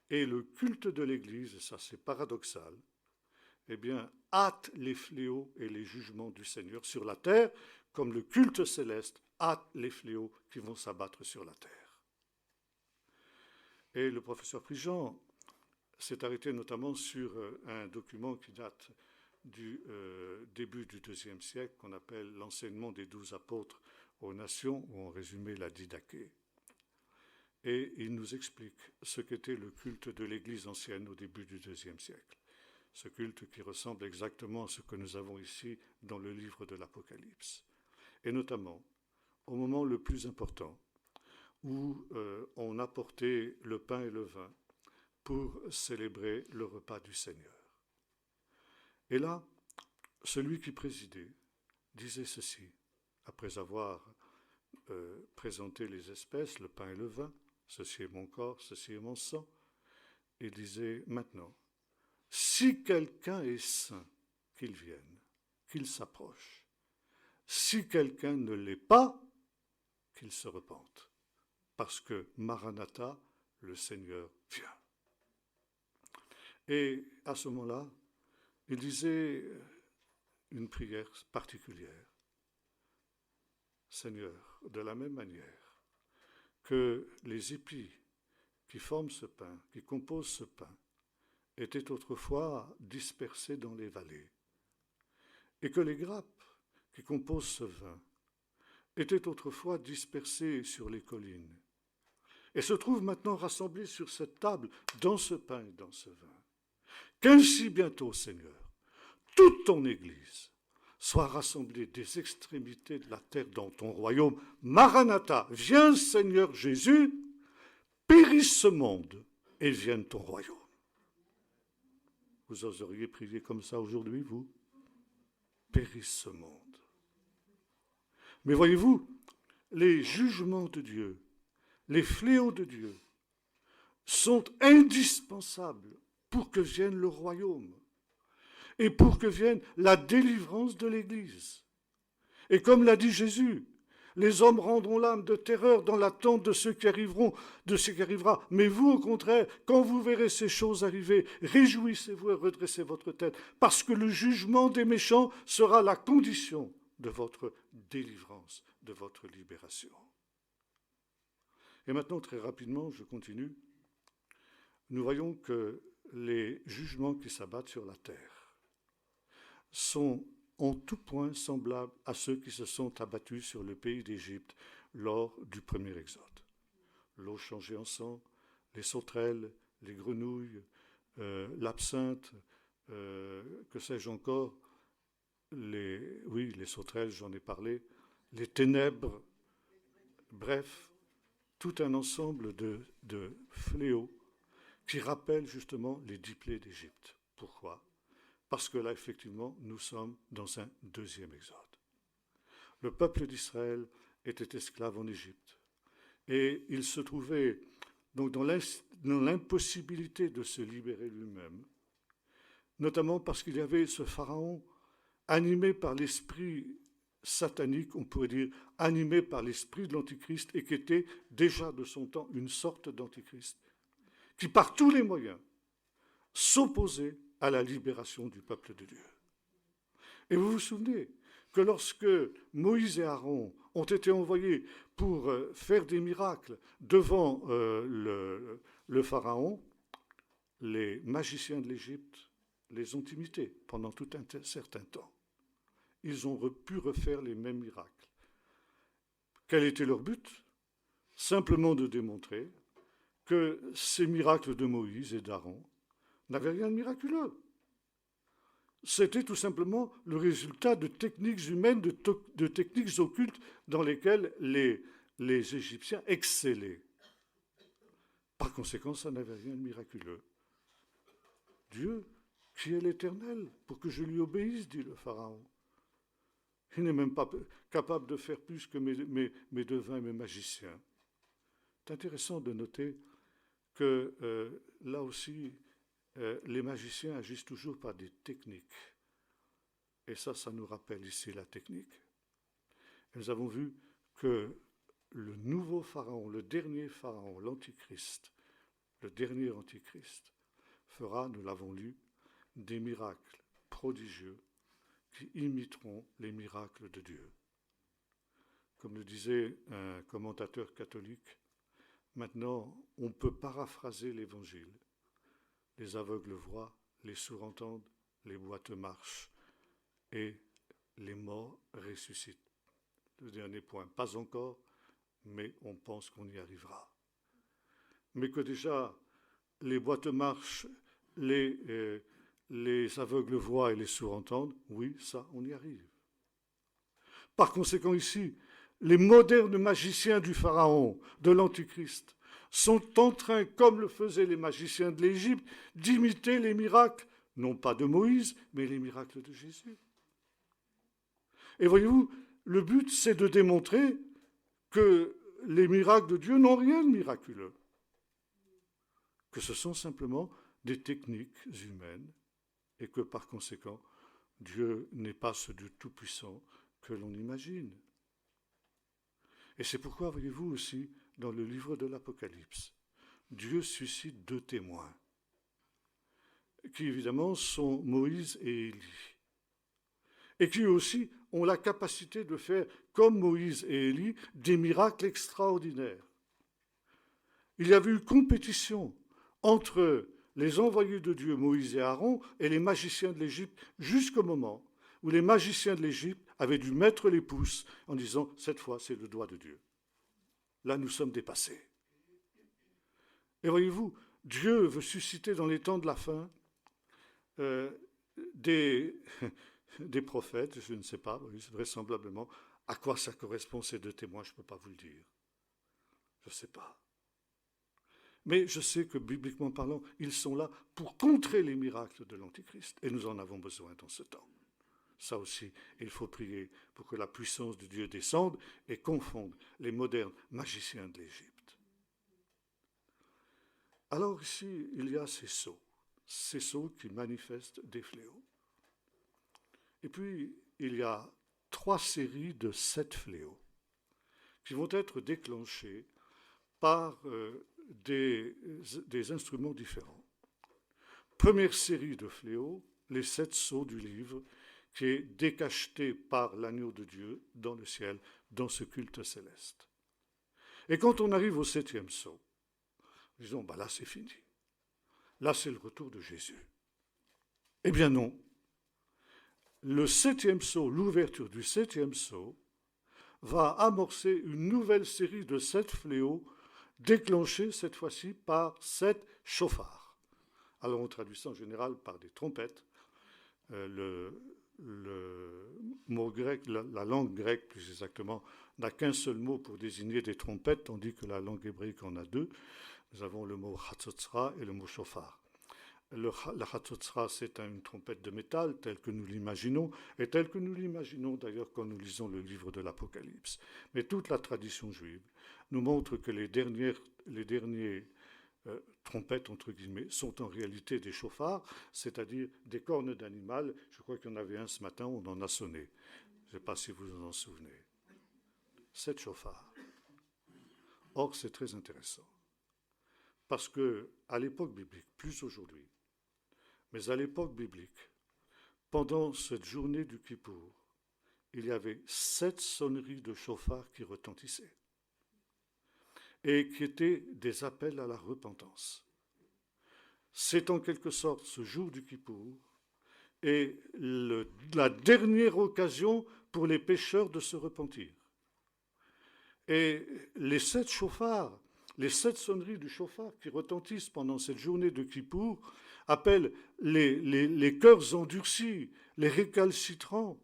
[SPEAKER 1] Et le culte de l'Église, ça c'est paradoxal, eh bien, hâte les fléaux et les jugements du Seigneur sur la terre, comme le culte céleste hâte les fléaux qui vont s'abattre sur la terre. Et le professeur Prigent s'est arrêté notamment sur un document qui date du début du IIe siècle, qu'on appelle l'enseignement des 12 apôtres aux nations, ou en résumé la Didaché. Et il nous explique ce qu'était le culte de l'Église ancienne au début du IIe siècle. Ce culte qui ressemble exactement à ce que nous avons ici dans le livre de l'Apocalypse. Et notamment au moment le plus important, où on apportait le pain et le vin pour célébrer le repas du Seigneur. Et là, celui qui présidait disait ceci, après avoir présenté les espèces, le pain et le vin, ceci est mon corps, ceci est mon sang, il disait maintenant, si quelqu'un est saint, qu'il vienne, qu'il s'approche. Si quelqu'un ne l'est pas, qu'il se repente. Parce que Maranatha, le Seigneur, vient. Et à ce moment-là, il disait une prière particulière. Seigneur, de la même manière que les épis qui forment ce pain, qui composent ce pain, étaient autrefois dispersés dans les vallées, et que les grappes qui composent ce vin étaient autrefois dispersées sur les collines, et se trouvent maintenant rassemblées sur cette table, dans ce pain et dans ce vin. Qu'ainsi bientôt, Seigneur, toute ton Église soit rassemblée des extrémités de la terre dans ton royaume. Maranatha, viens Seigneur Jésus, périsse ce monde et vienne ton royaume. Vous oseriez prier comme ça aujourd'hui, vous? Périsse ce monde. Mais voyez-vous, les jugements de Dieu, les fléaux de Dieu sont indispensables pour que vienne le royaume et pour que vienne la délivrance de l'Église. Et comme l'a dit Jésus, les hommes rendront l'âme de terreur dans l'attente de ce qui arrivera. Mais vous, au contraire, quand vous verrez ces choses arriver, réjouissez-vous et redressez votre tête, parce que le jugement des méchants sera la condition de votre délivrance, de votre libération. Et maintenant, très rapidement, je continue. Nous voyons que les jugements qui s'abattent sur la terre sont en tout point semblables à ceux qui se sont abattus sur le pays d'Égypte lors du premier exode. L'eau changée en sang, les sauterelles, les grenouilles, l'absinthe, que sais-je encore, les sauterelles, j'en ai parlé, les ténèbres, bref, tout un ensemble de fléaux qui rappellent justement les 10 plaies d'Égypte. Pourquoi ? Parce que là, effectivement, nous sommes dans un deuxième exode. Le peuple d'Israël était esclave en Égypte. Et il se trouvait donc dans l'impossibilité de se libérer lui-même, notamment parce qu'il y avait ce pharaon animé par l'esprit satanique, on pourrait dire, animé par l'esprit de l'Antichrist, et qui était déjà de son temps une sorte d'Antichrist, qui par tous les moyens s'opposait à la libération du peuple de Dieu. Et vous vous souvenez que lorsque Moïse et Aaron ont été envoyés pour faire des miracles devant le pharaon, les magiciens de l'Égypte les ont imités pendant tout un certain temps. Ils ont pu refaire les mêmes miracles. Quel était leur but ? Simplement de démontrer que ces miracles de Moïse et d'Aaron n'avaient rien de miraculeux. C'était tout simplement le résultat de techniques humaines, de techniques occultes dans lesquelles les Égyptiens excellaient. Par conséquent, ça n'avait rien de miraculeux. Dieu, qui est l'Éternel, pour que je lui obéisse, dit le Pharaon. Il n'est même pas capable de faire plus que mes devins et mes magiciens. C'est intéressant de noter que là aussi, les magiciens agissent toujours par des techniques. Et ça nous rappelle ici la technique. Et nous avons vu que le nouveau pharaon, le dernier pharaon, l'antichrist, le dernier antichrist, fera, nous l'avons lu, des miracles prodigieux qui imiteront les miracles de Dieu. Comme le disait un commentateur catholique, maintenant on peut paraphraser l'Évangile. Les aveugles voient, les sourds entendent, les boiteux marchent et les morts ressuscitent. Le dernier point, pas encore, mais on pense qu'on y arrivera. Mais que déjà les boiteux marchent, les aveugles voient et les sourds entendent, oui, ça, on y arrive. Par conséquent, ici, les modernes magiciens du Pharaon, de l'Antichrist, sont en train, comme le faisaient les magiciens de l'Égypte, d'imiter les miracles, non pas de Moïse, mais les miracles de Jésus. Et voyez-vous, le but, c'est de démontrer que les miracles de Dieu n'ont rien de miraculeux, que ce sont simplement des techniques humaines, et que par conséquent, Dieu n'est pas ce Dieu tout-puissant que l'on imagine. Et c'est pourquoi, voyez-vous aussi, dans le livre de l'Apocalypse, Dieu suscite 2 témoins, qui évidemment sont Moïse et Élie, et qui aussi ont la capacité de faire, comme Moïse et Élie, des miracles extraordinaires. Il y avait eu compétition entre les envoyés de Dieu, Moïse et Aaron, et les magiciens de l'Égypte, jusqu'au moment où les magiciens de l'Égypte avaient dû mettre les pouces en disant « cette fois, c'est le doigt de Dieu ». Là, nous sommes dépassés. Et voyez-vous, Dieu veut susciter dans les temps de la fin des prophètes, je ne sais pas, vraisemblablement. À quoi ça correspond ces 2 témoins, je ne peux pas vous le dire. Je ne sais pas. Mais je sais que, bibliquement parlant, ils sont là pour contrer les miracles de l'Antichrist. Et nous en avons besoin dans ce temps. Ça aussi, il faut prier pour que la puissance de Dieu descende et confonde les modernes magiciens de l'Égypte. Alors ici, il y a ces sceaux qui manifestent des fléaux. Et puis, il y a 3 séries de 7 fléaux qui vont être déclenchés par des instruments différents. Première série de fléaux, les 7 sceaux du livre, qui est décacheté par l'agneau de Dieu dans le ciel, dans ce culte céleste. Et quand on arrive au 7e sceau, disons, là c'est fini. Là c'est le retour de Jésus. Eh bien non. le septième sceau, l'ouverture du septième sceau, va amorcer une nouvelle série de 7 fléaux, déclenchés cette fois-ci par 7 chauffards. Alors on traduit ça en général par des trompettes. Le mot grec, la langue grecque plus exactement, n'a qu'un seul mot pour désigner des trompettes, tandis que la langue hébraïque en a deux. Nous avons le mot chatzotzra et le mot chauffard. La chatzotzra, c'est une trompette de métal, telle que nous l'imaginons, et telle que nous l'imaginons d'ailleurs quand nous lisons le livre de l'Apocalypse. Mais toute la tradition juive nous montre que les derniers trompettes, entre guillemets, sont en réalité des chauffards, c'est-à-dire des cornes d'animal. Je crois qu'il y en avait un ce matin, on en a sonné. Je ne sais pas si vous en souvenez. 7 chauffards. Or, c'est très intéressant. Parce qu'à l'époque biblique, plus aujourd'hui, mais à l'époque biblique, pendant cette journée du Kippour, il y avait 7 sonneries de chauffards qui retentissaient et qui étaient des appels à la repentance. C'est en quelque sorte ce jour du Kippour et la dernière occasion pour les pécheurs de se repentir. Et les 7 chauffards, les 7 sonneries du chauffard qui retentissent pendant cette journée de Kippour appellent les cœurs endurcis, les récalcitrants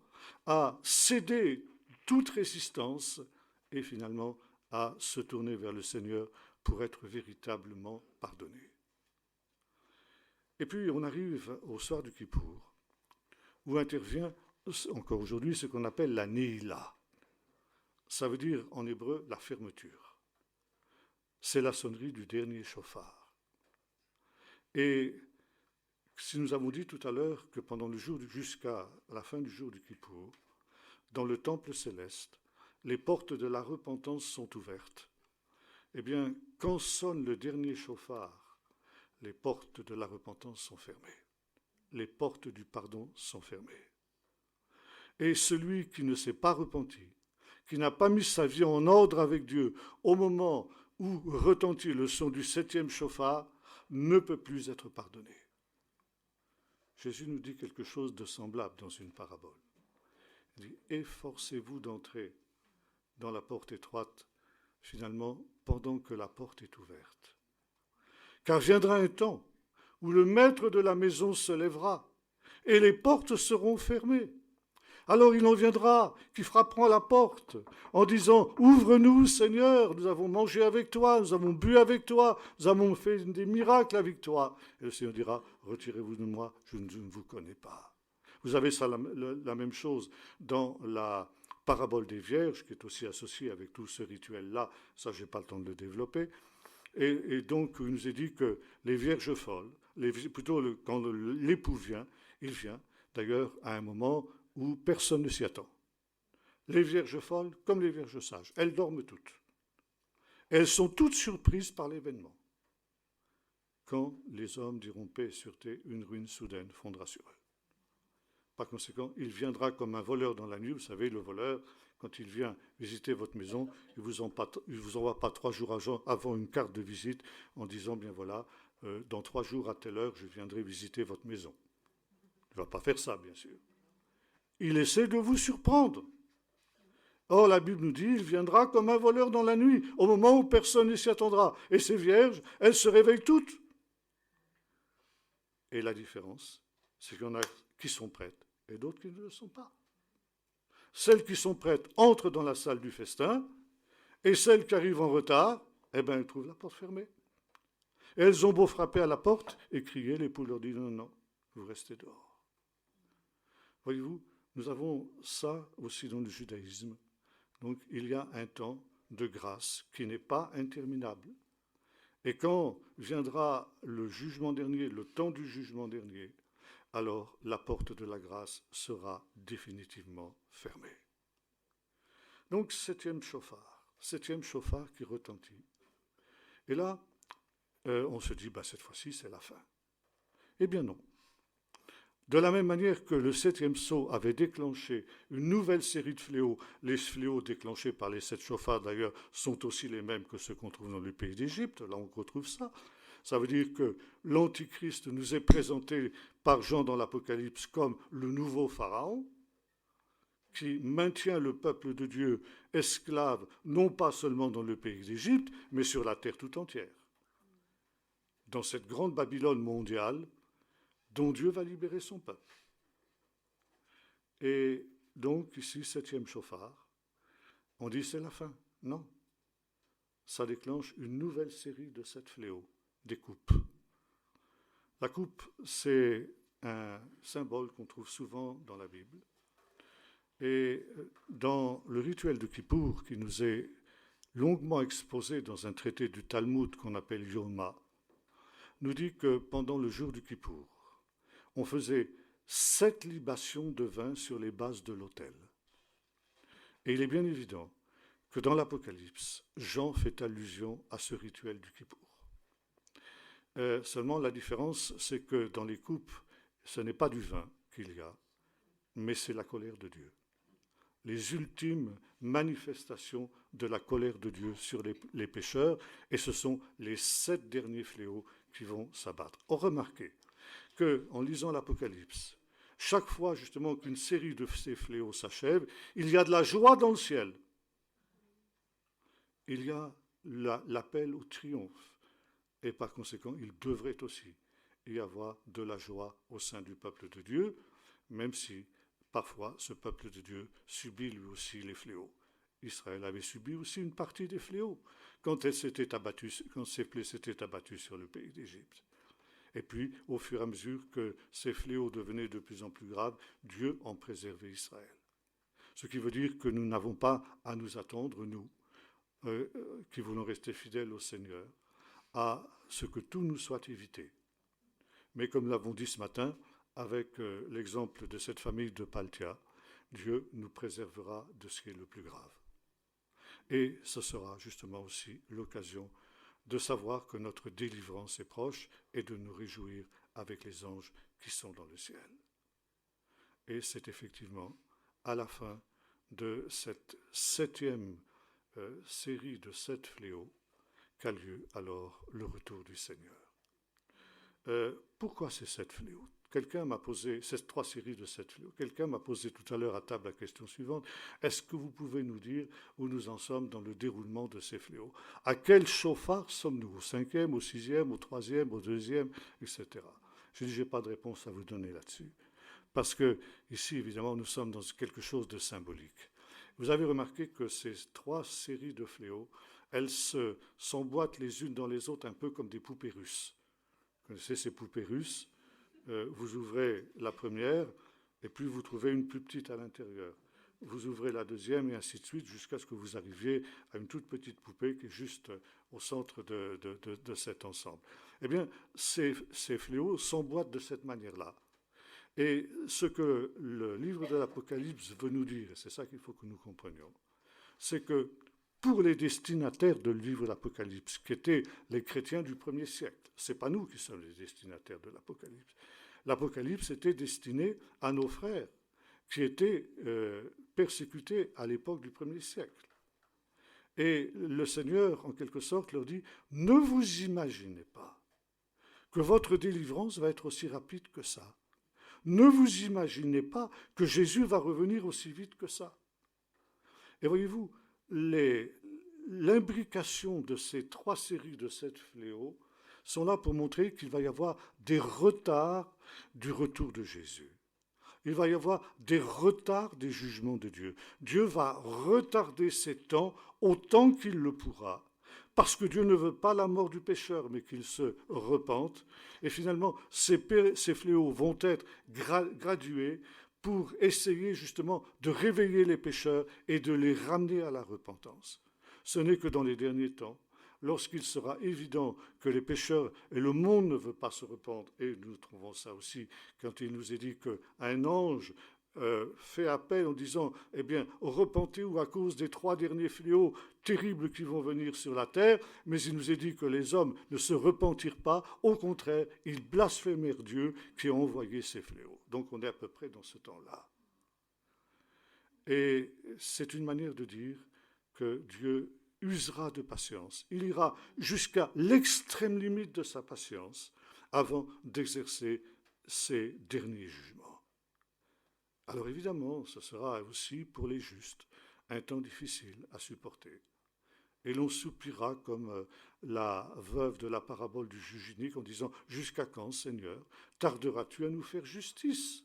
[SPEAKER 1] à céder toute résistance et finalement à se tourner vers le Seigneur pour être véritablement pardonnés. Et puis on arrive au soir du Kippour, où intervient encore aujourd'hui ce qu'on appelle la Neila. Ça veut dire en hébreu la fermeture. C'est la sonnerie du dernier chauffard. Et si nous avons dit tout à l'heure que pendant le jour jusqu'à la fin du jour du Kippour, dans le temple céleste, les portes de la repentance sont ouvertes. Eh bien, quand sonne le dernier chauffard, les portes de la repentance sont fermées. Les portes du pardon sont fermées. Et celui qui ne s'est pas repenti, qui n'a pas mis sa vie en ordre avec Dieu au moment où retentit le son du 7e chauffard, ne peut plus être pardonné. Jésus nous dit quelque chose de semblable dans une parabole. Il dit « Efforcez-vous d'entrer dans la porte étroite, finalement, pendant que la porte est ouverte. Car viendra un temps où le maître de la maison se lèvera et les portes seront fermées. Alors il en viendra qui frapperont à la porte en disant « Ouvre-nous, Seigneur, nous avons mangé avec toi, nous avons bu avec toi, nous avons fait des miracles avec toi. » Et le Seigneur dira « Retirez-vous de moi, je ne vous connais pas. » Vous avez ça la même chose dans la parabole des vierges, qui est aussi associée avec tout ce rituel-là. Ça, je n'ai pas le temps de le développer. Et donc, il nous est dit que les vierges folles, quand l'époux vient, il vient d'ailleurs à un moment où personne ne s'y attend. Les vierges folles, comme les vierges sages, elles dorment toutes. Elles sont toutes surprises par l'événement. Quand les hommes diront paix et sûreté, une ruine soudaine fondra sur eux. Par conséquent, il viendra comme un voleur dans la nuit. Vous savez, le voleur, quand il vient visiter votre maison, il ne vous envoie pas 3 jours avant une carte de visite en disant, bien voilà, dans 3 jours à telle heure, je viendrai visiter votre maison. Il ne va pas faire ça, bien sûr. Il essaie de vous surprendre. Or, la Bible nous dit, il viendra comme un voleur dans la nuit, au moment où personne ne s'y attendra. Et ces vierges, elles se réveillent toutes. Et la différence, c'est qu'il y en a qui sont prêtes et d'autres qui ne le sont pas. Celles qui sont prêtes entrent dans la salle du festin, et celles qui arrivent en retard, eh bien, elles trouvent la porte fermée. Et elles ont beau frapper à la porte et crier, l'époux leur dit non, non, vous restez dehors. Voyez-vous, nous avons ça aussi dans le judaïsme. Donc, il y a un temps de grâce qui n'est pas interminable. Et quand viendra le jugement dernier, le temps du jugement dernier, alors la porte de la grâce sera définitivement fermée. Donc, 7e chauffard qui retentit. Et là, on se dit, cette fois-ci, c'est la fin. Eh bien non. De la même manière que le 7e sceau avait déclenché une nouvelle série de fléaux, les fléaux déclenchés par les 7 chauffards d'ailleurs sont aussi les mêmes que ceux qu'on trouve dans le pays d'Égypte, là on retrouve ça, Ça veut dire que l'Antichrist nous est présenté par Jean dans l'Apocalypse comme le nouveau Pharaon, qui maintient le peuple de Dieu esclave, non pas seulement dans le pays d'Égypte, mais sur la terre tout entière. Dans cette grande Babylone mondiale dont Dieu va libérer son peuple. Et donc, ici, 7e chauffard, on dit c'est la fin. Non. Ça déclenche une nouvelle série de 7 fléaux, des coupes. La coupe, c'est un symbole qu'on trouve souvent dans la Bible. Et dans le rituel de Kippour, qui nous est longuement exposé dans un traité du Talmud qu'on appelle Yoma, nous dit que pendant le jour du Kippour, on faisait 7 libations de vin sur les bases de l'autel. Et il est bien évident que dans l'Apocalypse, Jean fait allusion à ce rituel du Kippour. Seulement, la différence, c'est que dans les coupes, ce n'est pas du vin qu'il y a, mais c'est la colère de Dieu. Les ultimes manifestations de la colère de Dieu sur les pécheurs, et ce sont les 7 derniers fléaux qui vont s'abattre. On remarquez qu'en lisant l'Apocalypse, chaque fois justement qu'une série de ces fléaux s'achève, il y a de la joie dans le ciel. Il y a l'appel au triomphe. Et par conséquent, il devrait aussi y avoir de la joie au sein du peuple de Dieu, même si parfois ce peuple de Dieu subit lui aussi les fléaux. Israël avait subi aussi une partie des fléaux quand ses plaies s'étaient abattues sur le pays d'Égypte. Et puis, au fur et à mesure que ces fléaux devenaient de plus en plus graves, Dieu en préservait Israël. Ce qui veut dire que nous n'avons pas à nous attendre, nous, qui voulons rester fidèles au Seigneur, à ce que tout nous soit évité. Mais comme nous l'avons dit ce matin, avec l'exemple de cette famille de Paltia, Dieu nous préservera de ce qui est le plus grave. Et ce sera justement aussi l'occasion de savoir que notre délivrance est proche et de nous réjouir avec les anges qui sont dans le ciel. Et c'est effectivement à la fin de cette 7e série de 7 fléaux qu'a lieu alors le retour du Seigneur. Pourquoi ces 7 fléaux ? Quelqu'un m'a posé, ces 3 séries de 7 fléaux, quelqu'un m'a posé tout à l'heure à table la question suivante, est-ce que vous pouvez nous dire où nous en sommes dans le déroulement de ces fléaux ? À quel chauffard sommes-nous ? Au 5e, au 6e, au 3e, au 2e, etc. Je dis, je n'ai pas de réponse à vous donner là-dessus. Parce que ici, évidemment, nous sommes dans quelque chose de symbolique. Vous avez remarqué que ces 3 séries de fléaux, elles s'emboîtent les unes dans les autres un peu comme des poupées russes. Vous connaissez ces poupées russes ? Vous ouvrez la première et puis vous trouvez une plus petite à l'intérieur. Vous ouvrez la deuxième et ainsi de suite jusqu'à ce que vous arriviez à une toute petite poupée qui est juste au centre de cet ensemble. Eh bien, ces fléaux s'emboîtent de cette manière-là. Et ce que le livre de l'Apocalypse veut nous dire, et c'est ça qu'il faut que nous comprenions, c'est que pour les destinataires de livre de l'Apocalypse, qui étaient les chrétiens du 1er siècle, ce n'est pas nous qui sommes les destinataires de l'Apocalypse. L'Apocalypse était destiné à nos frères qui étaient persécutés à l'époque du 1er siècle. Et le Seigneur, en quelque sorte, leur dit « Ne vous imaginez pas que votre délivrance va être aussi rapide que ça. Ne vous imaginez pas que Jésus va revenir aussi vite que ça. » Et voyez-vous, l'imbrication de ces 3 séries de 7 fléaux sont là pour montrer qu'il va y avoir des retards du retour de Jésus. Il va y avoir des retards des jugements de Dieu. Dieu va retarder ces temps autant qu'il le pourra, parce que Dieu ne veut pas la mort du pécheur, mais qu'il se repente. Et finalement, ces fléaux vont être gradués pour essayer justement de réveiller les pécheurs et de les ramener à la repentance. Ce n'est que dans les derniers temps, lorsqu'il sera évident que les pécheurs et le monde ne veut pas se repenter, et nous trouvons ça aussi quand il nous est dit qu'un ange fait appel en disant « Eh bien, repentez-vous à cause des 3 derniers fléaux terribles qui vont venir sur la terre », mais il nous est dit que les hommes ne se repentirent pas, au contraire, ils blasphémèrent Dieu qui a envoyé ces fléaux. Donc on est à peu près dans ce temps-là. Et c'est une manière de dire que Dieu usera de patience. Il ira jusqu'à l'extrême limite de sa patience avant d'exercer ses derniers jugements. Alors évidemment, ce sera aussi pour les justes un temps difficile à supporter. Et l'on soupira comme la veuve de la parabole du juge unique en disant « Jusqu'à quand, Seigneur, tarderas-tu à nous faire justice ?»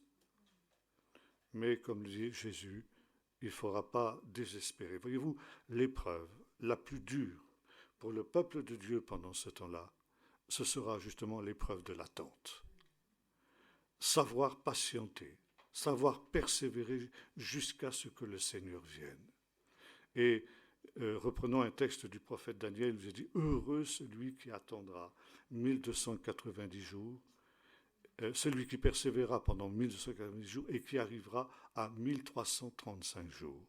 [SPEAKER 1] Mais comme le dit Jésus, il ne faudra pas désespérer. Voyez-vous, l'épreuve la plus dure pour le peuple de Dieu pendant ce temps-là, ce sera justement l'épreuve de l'attente. Savoir patienter, savoir persévérer jusqu'à ce que le Seigneur vienne. Et reprenons un texte du prophète Daniel, il nous dit « Heureux celui qui attendra 1290 jours, celui qui persévérera pendant 1290 jours et qui arrivera à 1335 jours. »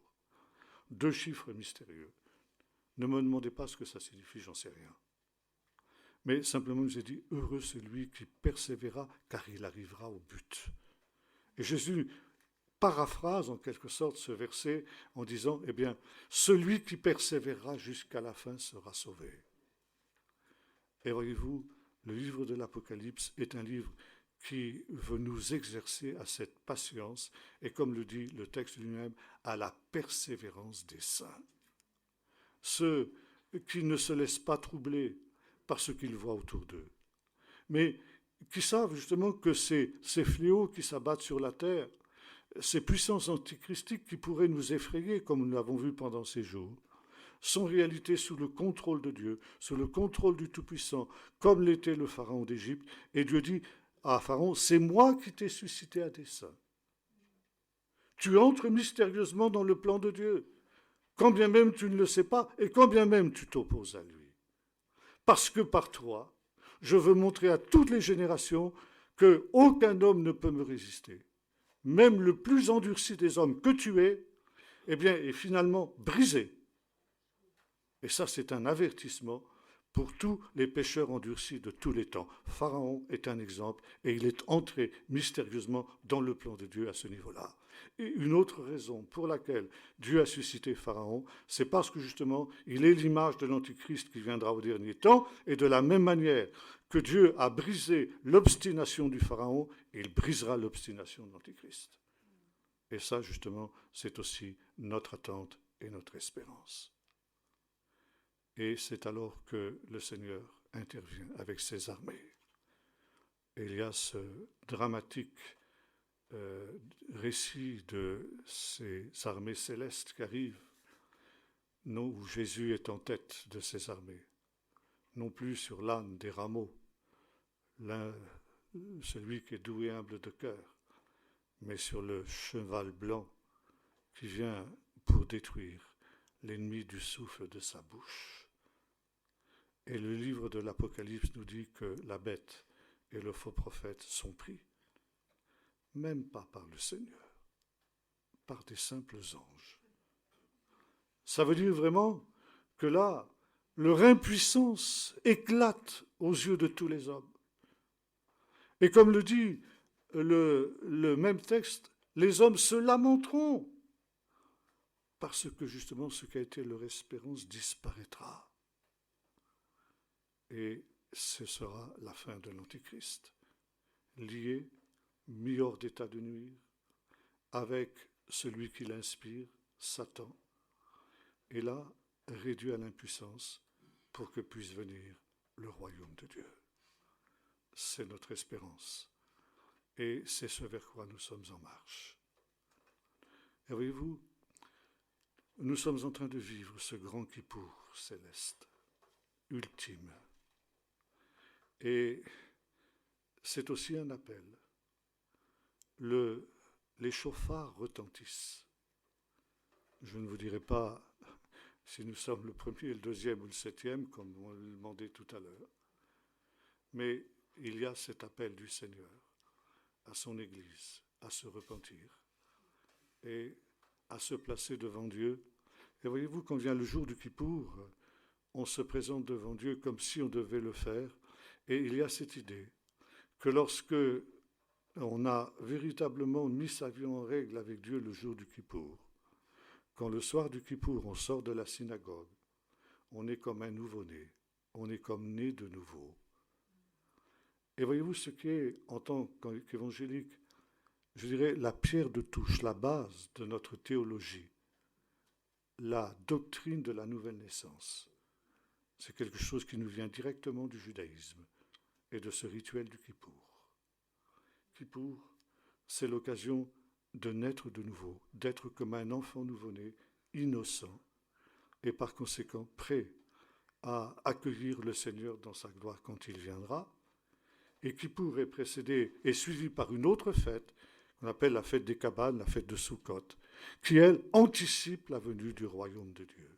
[SPEAKER 1] Deux chiffres mystérieux. Ne me demandez pas ce que ça signifie, j'en sais rien. Mais simplement, il nous est dit « Heureux celui qui persévérera, car il arrivera au but. » Et Jésus paraphrase en quelque sorte ce verset en disant « Eh bien, celui qui persévérera jusqu'à la fin sera sauvé. » Et voyez-vous, le livre de l'Apocalypse est un livre qui veut nous exercer à cette patience et, comme le dit le texte lui-même, à la persévérance des saints. Ceux qui ne se laissent pas troubler par ce qu'ils voient autour d'eux, mais qui savent justement que ces fléaux qui s'abattent sur la terre, ces puissances antichristiques qui pourraient nous effrayer, comme nous l'avons vu pendant ces jours, sont en réalité sous le contrôle de Dieu, sous le contrôle du Tout-Puissant, comme l'était le Pharaon d'Égypte. Et Dieu dit à Pharaon, c'est moi qui t'ai suscité à dessein. Tu entres mystérieusement dans le plan de Dieu, quand bien même tu ne le sais pas et quand bien même tu t'opposes à lui. Parce que par toi, je veux montrer à toutes les générations qu'aucun homme ne peut me résister. Même le plus endurci des hommes que tu es, eh bien, est finalement brisé. Et ça, c'est un avertissement pour tous les pécheurs endurcis de tous les temps. Pharaon est un exemple et il est entré mystérieusement dans le plan de Dieu à ce niveau-là. Et une autre raison pour laquelle Dieu a suscité Pharaon, c'est parce que justement, il est l'image de l'Antichrist qui viendra au dernier temps, et de la même manière que Dieu a brisé l'obstination du Pharaon, il brisera l'obstination de l'Antichrist. Et ça, justement, c'est aussi notre attente et notre espérance. Et c'est alors que le Seigneur intervient avec ses armées. Et il y a ce dramatique récit de ces armées célestes qui arrivent, non, où Jésus est en tête de ces armées, non plus sur l'âne des rameaux, celui qui est doux et humble de cœur, mais sur le cheval blanc qui vient pour détruire l'ennemi du souffle de sa bouche. Et le livre de l'Apocalypse nous dit que la bête et le faux prophète sont pris, même pas par le Seigneur, par des simples anges. Ça veut dire vraiment que là, leur impuissance éclate aux yeux de tous les hommes. Et comme le dit le même texte, les hommes se lamenteront parce que justement ce qui a été leur espérance disparaîtra. Et ce sera la fin de l'Antichrist, lié, mis hors d'état de nuire, avec celui qui l'inspire, Satan, et là, réduit à l'impuissance pour que puisse venir le royaume de Dieu. C'est notre espérance. Et c'est ce vers quoi nous sommes en marche. Et voyez-vous, nous sommes en train de vivre ce grand Kippour céleste, ultime. Et c'est aussi un appel. Les chauffards retentissent. Je ne vous dirai pas si nous sommes le premier, le deuxième ou le septième, comme on le demandait tout à l'heure. Mais il y a cet appel du Seigneur à son Église, à se repentir et à se placer devant Dieu. Et voyez-vous, quand vient le jour du Kippour, on se présente devant Dieu comme si on devait le faire. Et il y a cette idée que lorsque on a véritablement mis sa vie en règle avec Dieu le jour du Kippour, quand le soir du Kippour on sort de la synagogue, on est comme un nouveau-né, on est comme né de nouveau. Et voyez-vous ce qui est, en tant qu'évangélique, je dirais la pierre de touche, la base de notre théologie, la doctrine de la nouvelle naissance. C'est quelque chose qui nous vient directement du judaïsme et de ce rituel du Kippour. Kippour, c'est l'occasion de naître de nouveau, d'être comme un enfant nouveau-né, innocent, et par conséquent prêt à accueillir le Seigneur dans sa gloire quand il viendra, et Kippour est précédé et suivi par une autre fête, qu'on appelle la fête des cabanes, la fête de Sukkot, qui, elle, anticipe la venue du royaume de Dieu.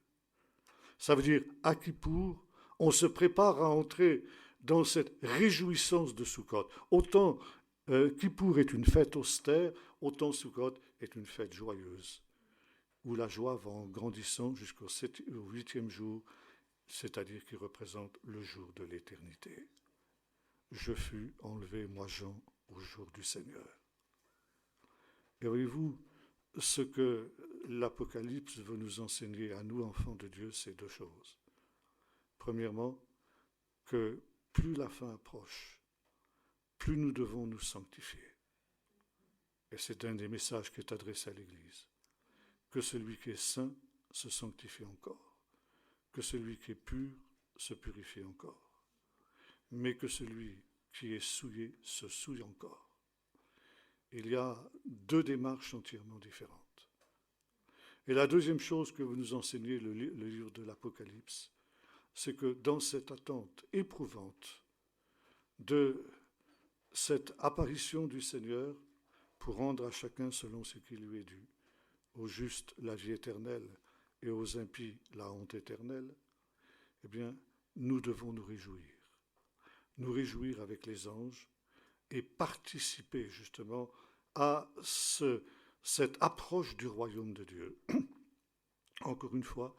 [SPEAKER 1] Ça veut dire, à Kippour, on se prépare à entrer dans cette réjouissance de Sukkot. Autant Kippour est une fête austère, autant Sukkot est une fête joyeuse, où la joie va en grandissant jusqu'au 8e jour, c'est-à-dire qui représente le jour de l'éternité. Je fus enlevé, moi Jean, au jour du Seigneur. Et voyez-vous, ce que l'Apocalypse veut nous enseigner à nous, enfants de Dieu, c'est deux choses. Premièrement, que plus la fin approche, plus nous devons nous sanctifier. Et c'est un des messages qui est adressé à l'Église. Que celui qui est saint se sanctifie encore, que celui qui est pur se purifie encore, mais que celui qui est souillé se souille encore. Il y a deux démarches entièrement différentes. Et la deuxième chose que vous nous enseignez, le livre de l'Apocalypse, c'est que dans cette attente éprouvante de cette apparition du Seigneur pour rendre à chacun selon ce qui lui est dû, aux justes la vie éternelle et aux impies la honte éternelle, eh bien, nous devons nous réjouir avec les anges et participer justement à cette approche du royaume de Dieu. Encore une fois,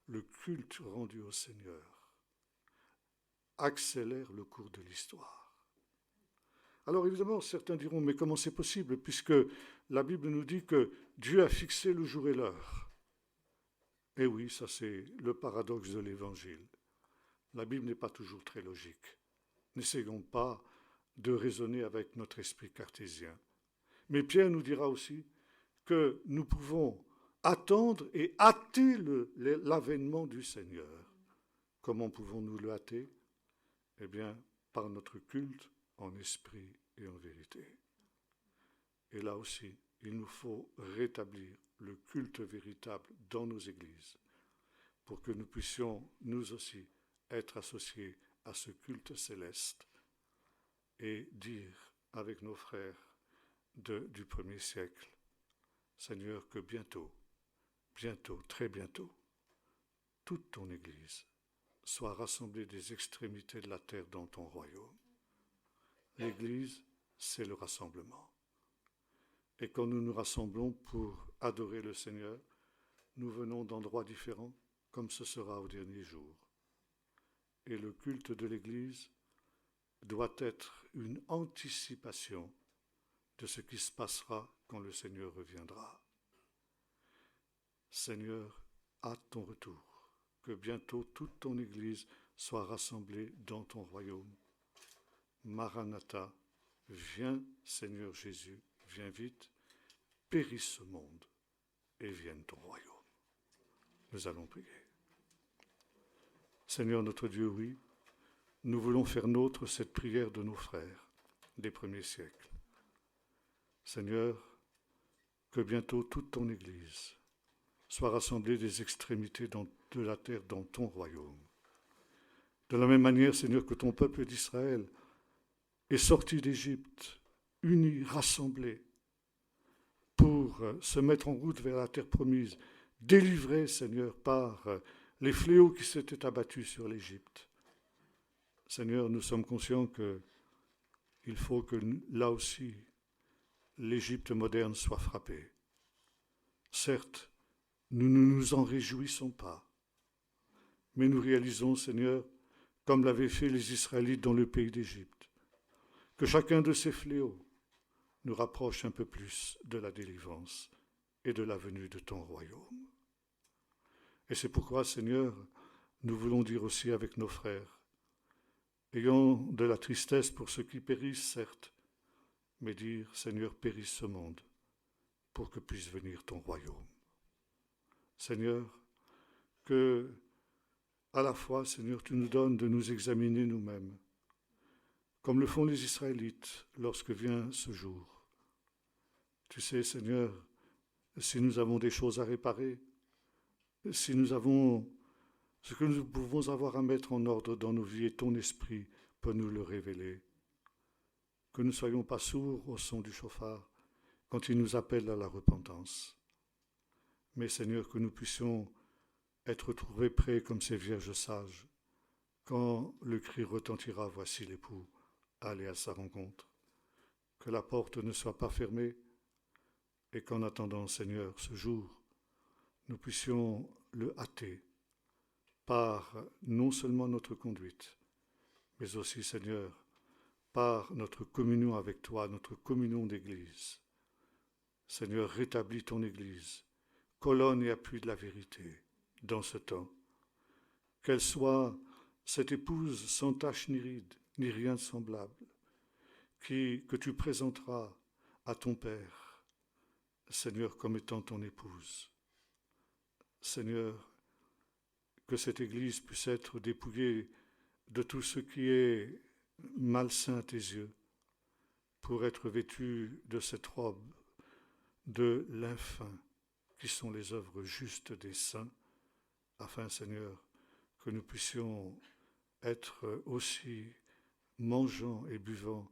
[SPEAKER 1] le culte rendu au Seigneur accélère le cours de l'histoire. Alors évidemment, certains diront, mais comment c'est possible, puisque la Bible nous dit que Dieu a fixé le jour et l'heure. Et oui, ça c'est le paradoxe de l'Évangile. La Bible n'est pas toujours très logique. N'essayons pas de raisonner avec notre esprit cartésien. Mais Pierre nous dira aussi que nous pouvons attendre et hâter l'avènement du Seigneur. Comment pouvons-nous le hâter? Eh bien, par notre culte en esprit et en vérité. Et là aussi, il nous faut rétablir le culte véritable dans nos églises pour que nous puissions, nous aussi, être associés à ce culte céleste et dire avec nos frères du 1er siècle, Seigneur, que bientôt, très bientôt, toute ton Église soit rassemblée des extrémités de la terre dans ton royaume. L'Église, c'est le rassemblement. Et quand nous nous rassemblons pour adorer le Seigneur, nous venons d'endroits différents, comme ce sera au dernier jour. Et le culte de l'Église doit être une anticipation de ce qui se passera quand le Seigneur reviendra. Seigneur, hâte ton retour, que bientôt toute ton Église soit rassemblée dans ton royaume. Maranatha, viens Seigneur Jésus, viens vite, périsse ce monde et vienne ton royaume. Nous allons prier. Seigneur notre Dieu, oui, nous voulons faire nôtre cette prière de nos frères des premiers siècles. Seigneur, que bientôt toute ton Église soit rassemblée des extrémités de la terre dans ton royaume. De la même manière, Seigneur, que ton peuple d'Israël est sorti d'Égypte, uni, rassemblé, pour se mettre en route vers la terre promise, délivré, Seigneur, par les fléaux qui s'étaient abattus sur l'Égypte. Seigneur, nous sommes conscients qu'il faut que là aussi, l'Égypte moderne soit frappée. Certes, nous ne nous en réjouissons pas, mais nous réalisons, Seigneur, comme l'avaient fait les Israélites dans le pays d'Égypte, que chacun de ces fléaux nous rapproche un peu plus de la délivrance et de la venue de ton royaume. Et c'est pourquoi, Seigneur, nous voulons dire aussi avec nos frères, ayons de la tristesse pour ceux qui périssent, certes, mais dire, Seigneur, périsse ce monde, pour que puisse venir ton royaume. Seigneur, que à la fois, Seigneur, tu nous donnes de nous examiner nous-mêmes, comme le font les Israélites lorsque vient ce jour. Tu sais, Seigneur, si nous avons des choses à réparer, si nous avons ce que nous pouvons avoir à mettre en ordre dans nos vies, et ton esprit peut nous le révéler. Que nous ne soyons pas sourds au son du chauffard quand il nous appelle à la repentance. Mais Seigneur, que nous puissions être trouvés prêts comme ces vierges sages, quand le cri retentira, voici l'époux, allez à sa rencontre. Que la porte ne soit pas fermée, et qu'en attendant, Seigneur, ce jour, nous puissions le hâter par non seulement notre conduite, mais aussi, Seigneur, par notre communion avec toi, notre communion d'Église. Seigneur, rétablis ton Église, colonne et appui de la vérité dans ce temps. Qu'elle soit cette épouse sans tache ni ride, ni rien de semblable, que tu présenteras à ton Père, Seigneur, comme étant ton épouse. Seigneur, que cette Église puisse être dépouillée de tout ce qui est malsain à tes yeux, pour être vêtue de cette robe de l'infin, qui sont les œuvres justes des saints, afin, Seigneur, que nous puissions être aussi mangeants et buvants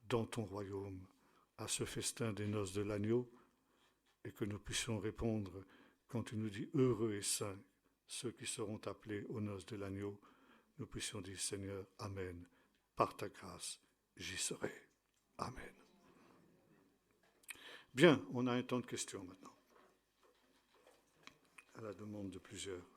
[SPEAKER 1] dans ton royaume, à ce festin des noces de l'agneau, et que nous puissions répondre quand tu nous dis heureux et saints, ceux qui seront appelés aux noces de l'agneau, nous puissions dire Seigneur, Amen, par ta grâce, j'y serai. Amen. Bien, on a un temps de questions maintenant, à la demande de plusieurs.